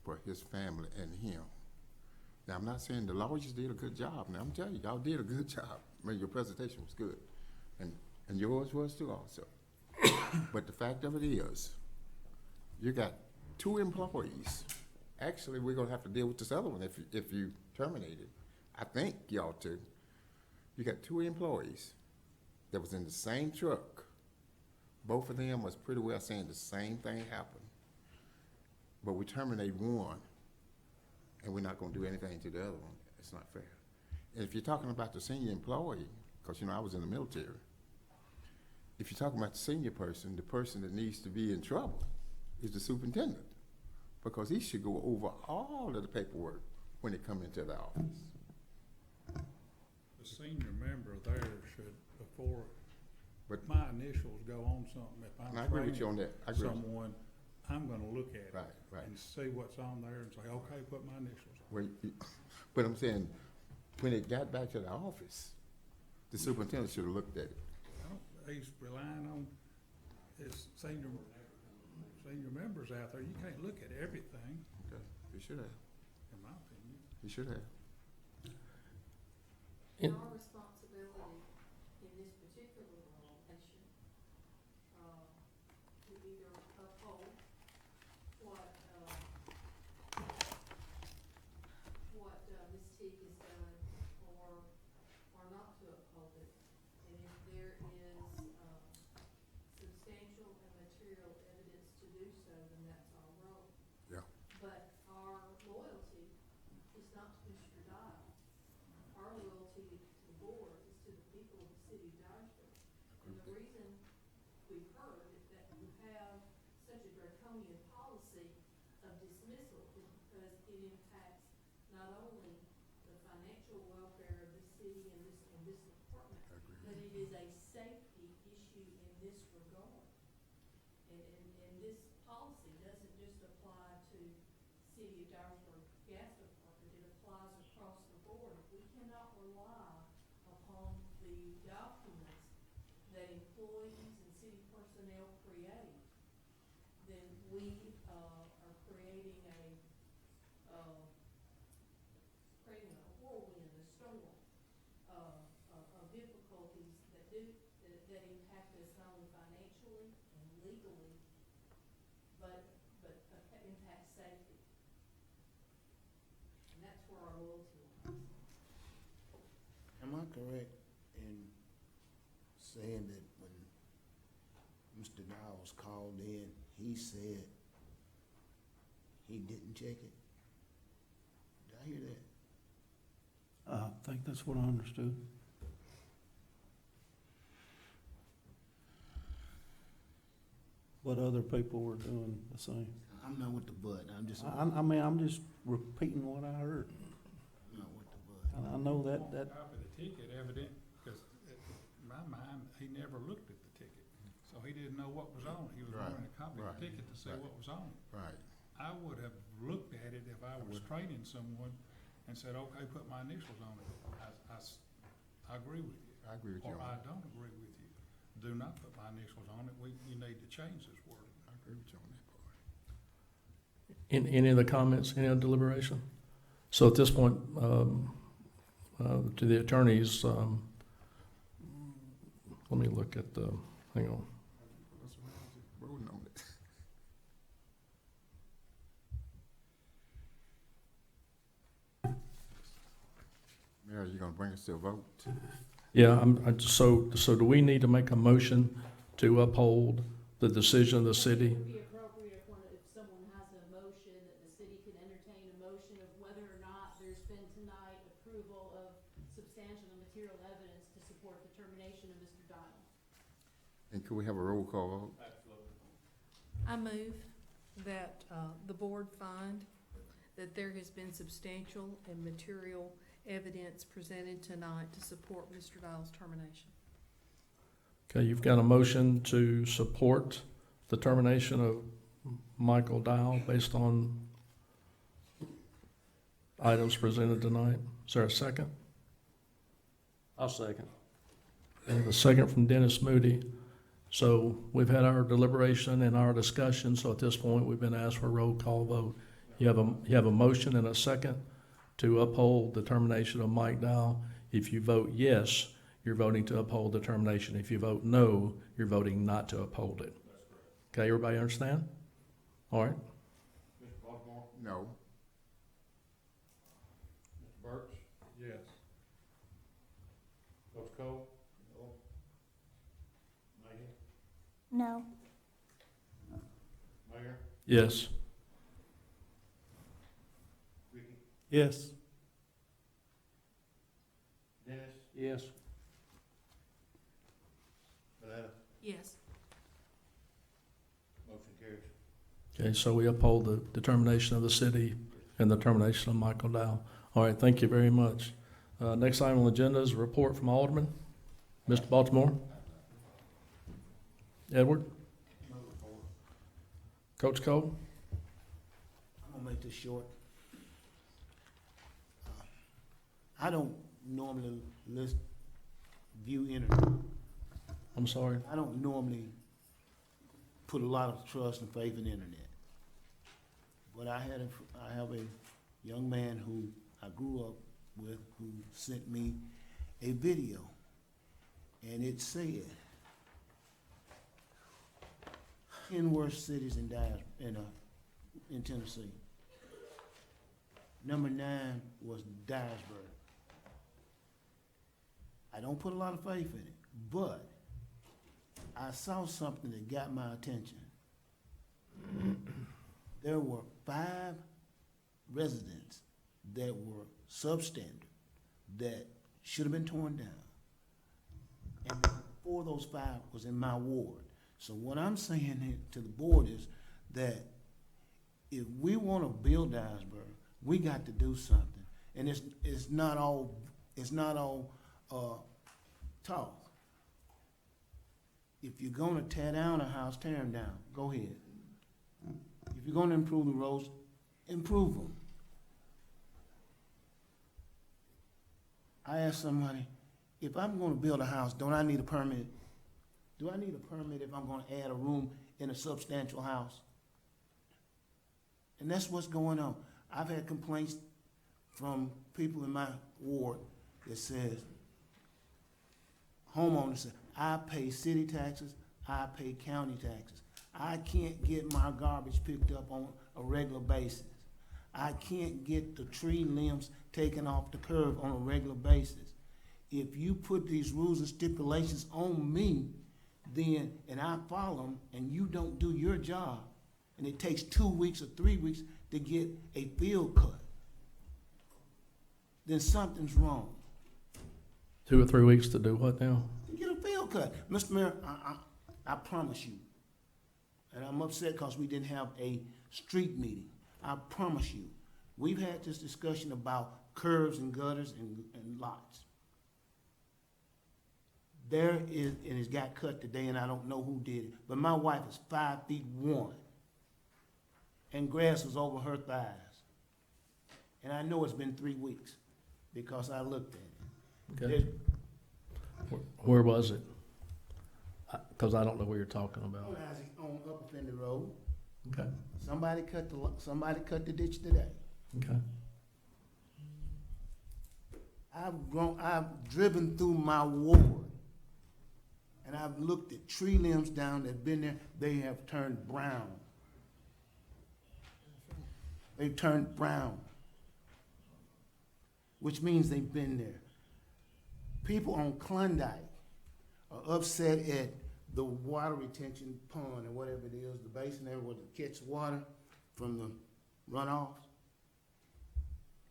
for his family and him. Now, I'm not saying the lawyers did a good job. Now, I'm telling you, y'all did a good job. Your presentation was good. And yours was too also. But the fact of it is, you got 2 employees. Actually, we're gonna have to deal with this other one if you terminate it. I think you ought to. You got 2 employees that was in the same truck. Both of them was pretty well saying the same thing happened. But we terminate one, and we're not gonna do anything to the other one. It's not fair. And if you're talking about the senior employee, because I was in the military, if you're talking about the senior person, the person that needs to be in trouble is the superintendent, because he should go over all of the paperwork when they come into the office. The senior member there should, before But my initials go on something, if and I I'm agree with you on training that. I agree with you. someone, I'm gonna look at it. Right. And see what's on there and say, okay, put my initials on. Well, but I'm saying, when it got back to the office, the superintendent should have looked at it. He's relying on his senior members out there. You can't look at everything, Okay, he should have. in my opinion. He should have. Our responsibility in this particular relation, to either uphold what Ms. Teague has done, or not to uphold it. And if there is, substantial and material evidence to do so, then that's our role. Yeah. But our loyalty is not to Mr. Dial. Our loyalty to the board is to the people of the city of Dyersburg. And the reason we've heard that you have such a draconian policy of dismissal is because it impacts not only the financial welfare of the city and this department, but it is a safety issue in this regard. And this policy city of Dyersburg gas department, it applies across the board. If we cannot rely upon the documents that employees and city personnel create, then we, are creating creating a whirlwind, a storm, of difficulties that impact us not only financially and legally, but impact safety. And that's where our loyalty lies. Am I correct in saying that when Mr. Niles called in, he said he didn't check it? Did I hear that? I think that's what I understood. But other people were doing the same. I'm not with the but, I'm just. I mean, I'm just repeating what I heard. I'm not with the but. And I know that, Copy the ticket evident, because in my mind, he never looked at the ticket. So he didn't know what was on it. He was Right, wanting to copy the right, ticket to see right. what was on it. Right. I would have looked at it if I was training someone and said, okay, put my initials on it. I agree with you. I agree with you Or on I that. don't agree with you. Do not put my initials on it. You need to change this word. I agree with you on that part. Any other comments, any other deliberation? So at this point, to the attorneys, let me look at the, hang on. Voting on it. Mayor, you gonna bring us to a vote? Yeah, so do we need to make a motion to uphold the decision of the It city? would be appropriate if someone has a motion, that the city can entertain a motion of whether or not there's been tonight approval of substantial and material evidence to support the termination of Mr. Dial. And could we have a roll call vote? I move that, the board find that there has been substantial and material evidence presented tonight to support Mr. Dial's termination. Okay, you've got a motion to support the termination of Michael Dial based on items presented tonight. Is there a second? I'll second. And the second from Dennis Moody. So we've had our deliberation and our discussion, so at this point, we've been asked for a roll call vote. You have a motion and a second to uphold the termination of Mike Dial. If you vote yes, you're voting to uphold the termination. If you vote no, you're voting not to uphold it. Okay, everybody understand? All right. Mr. Baltimore? No. Mr. Burks? Yes. Coach Cole? No. Megan? No. Mayor? Yes. Vicky? yes. Dennis? Yes. Vanetta? Yes. Motion carries. Okay, so we uphold the determination of the city and the termination of Michael Dial. All right, thank you very much. Next item on the agenda is a report from Alderman. Mr. Baltimore? Edward? No report. Coach Cole? I'm gonna make this short. I don't normally view internet. I'm sorry. I don't normally put a lot of trust and faith in internet. But I have a young man who I grew up with who sent me a video, and it said 10 worst cities in Tennessee. Number 9 was Dyersburg. I don't put a lot of faith in it, but I saw something that got my attention. There were 5 residents that were substandard that should have been torn down. And 4 of those 5 was in my ward. So what I'm saying here to the board is that if we want to build Dyersburg, we got to do something. And it's not all talk. If you're gonna tear down a house, tear them down. Go ahead. If you're gonna improve the roads, improve them. I asked somebody, if I'm gonna build a house, don't I need a permit? Do I need a permit if I'm gonna add a room in a substantial house? And that's what's going on. I've had complaints from people in my ward that says, homeowners say, I pay city taxes, I pay county taxes. I can't get my garbage picked up on a regular basis. I can't get the tree limbs taken off the curb on a regular basis. If you put these rules and stipulations on me, then, and I follow them, and you don't do your job, and it takes 2 weeks or 3 weeks to get a field cut, then something's wrong. 2 or 3 weeks to do what now? To get a field cut. Mr. Mayor, I promise you, and I'm upset because we didn't have a street meeting. I promise you, we've had this discussion about curves and gutters and lots. There is, and it got cut today, and I don't know who did it, but my wife is 5'1", and grass was over her thighs. And I know it's been 3 weeks because I looked at it. Okay. Where was it? Because I don't know what you're talking about. On Upper Fender Road. Okay. Somebody cut the ditch today. Okay. I've driven through my ward, and I've looked at tree limbs down that have been there. They have turned brown. They've turned brown, which means they've been there. People on Klondike are upset at the water retention pond or whatever it is, the basin there where it catches water from the runoffs.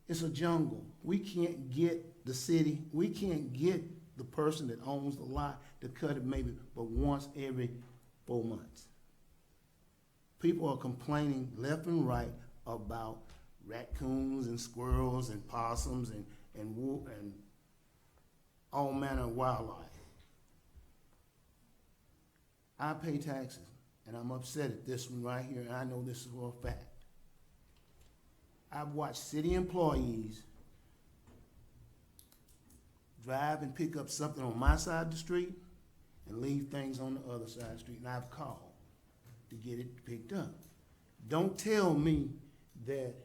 It's a jungle. We can't get the city, we can't get the person that owns the lot to cut it maybe but once every 4 months. People are complaining left and right about raccoons and squirrels and possums and all manner of wildlife. I pay taxes, and I'm upset at this one right here, and I know this is for a fact. I've watched city employees drive and pick up something on my side of the street and leave things on the other side of the street, and I've called to get it picked up. Don't tell me that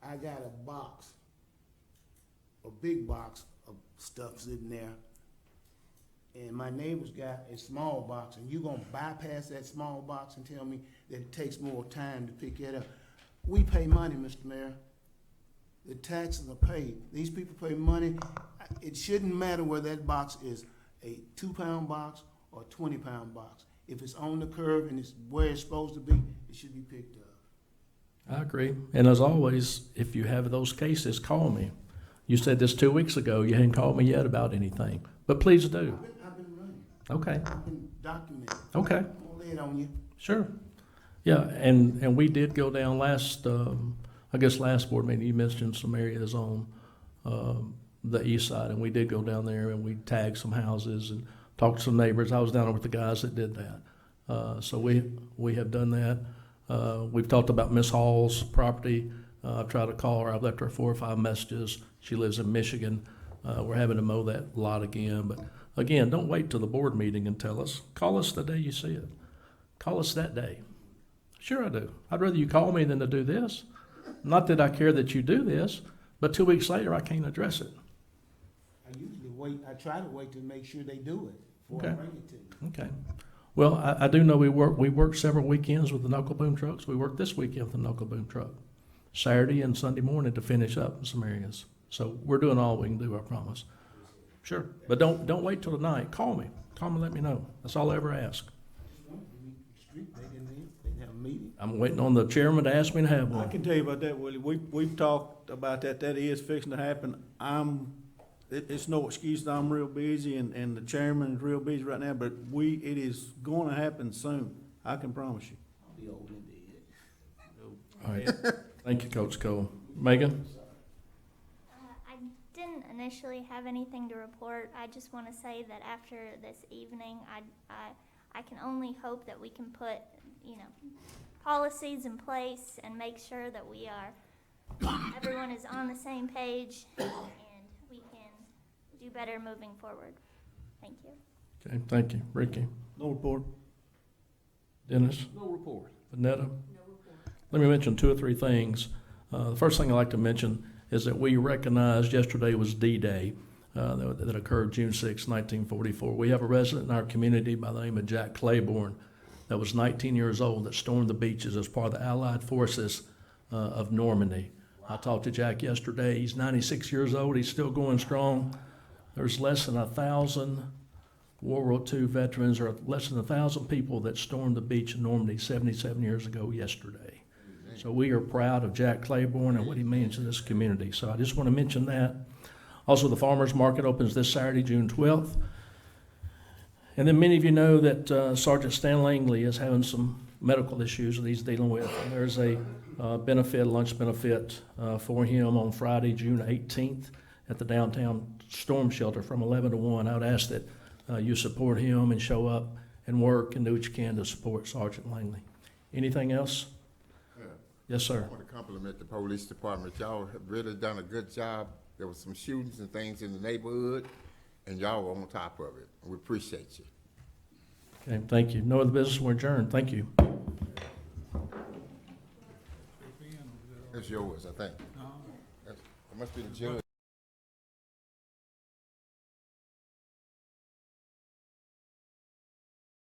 I got a box, a big box of stuff sitting there, and my neighbor's got a small box, and you're gonna bypass that small box and tell me that it takes more time to pick it up. We pay money, Mr. Mayor. The taxes are paid. These people pay money. It shouldn't matter whether that box is a 2-pound box or a 20-pound box. If it's on the curb and it's where it's supposed to be, it should be picked up. I agree. And as always, if you have those cases, call me. You said this 2 weeks ago. You hadn't called me yet about anything, but please do. I've been running. Okay. I've been documenting. Okay. I'm gonna lay it on you. Sure. Yeah, and we did go down last board meeting, you mentioned some areas on the east side, and we did go down there and we tagged some houses and talked to some neighbors. I was down there with the guys that did that. So we have done that. We've talked about Miss Hall's property. I've tried to call her. I've left her 4 or 5 messages. She lives in Michigan. We're having to mow that lot again. But again, don't wait till the board meeting and tell us. Call us the day you see it. Call us that day. Sure I do. I'd rather you call me than to do this. Not that I care that you do this, but 2 weeks later, I can't address it. I try to wait to make sure they do it before I bring it to you. Okay. Well, I do know we worked several weekends with the knuckle boom trucks. We worked this weekend with the knuckle boom truck, Saturday and Sunday morning to finish up in some areas. So we're doing all we can do, I promise. Sure. But don't wait till the night. Call me. Call me and let me know. That's all I ever ask. They didn't have a meeting. I'm waiting on the chairman to ask me to have one. I can tell you about that, Willie. We've talked about that. That is fixing to happen. It's no excuse that I'm real busy and the chairman is real busy right now, but it is going to happen soon. I can promise you. I'll be old and dead. All right. Thank you, Coach Cole. Megan? I didn't initially have anything to report. I just want to say that after this evening, I can only hope that we can put, policies in place and make sure that everyone is on the same page and we can do better moving forward. Thank you. Okay, thank you. Ricky? No report. Dennis? No report. Vanetta? Let me mention two or three things. The first thing I'd like to mention is that we recognized yesterday was D-Day that occurred June 6, 1944. We have a resident in our community by the name of Jack Claiborne that was 19 years old that stormed the beaches as part of the Allied forces of Normandy. I talked to Jack yesterday. He's 96 years old. He's still going strong. There's less than 1,000 World War II veterans, or less than 1,000 people that stormed the beach in Normandy 77 years ago yesterday. So we are proud of Jack Claiborne and what he means to this community. So I just want to mention that. Also, the farmers market opens this Saturday, June 12th. And then many of you know that Sergeant Stan Langley is having some medical issues that he's dealing with. And there's a lunch benefit for him on Friday, June 18th at the downtown storm shelter from 11 to 1. I would ask that you support him and show up and work and do what you can to support Sergeant Langley. Anything else? Yes, sir. I want to compliment the police department. Y'all have really done a good job. There was some shootings and things in the neighborhood, and y'all were on top of it. We appreciate you. Okay, thank you. No other business, we're adjourned. Thank you. It's yours, I think. It must be the judge.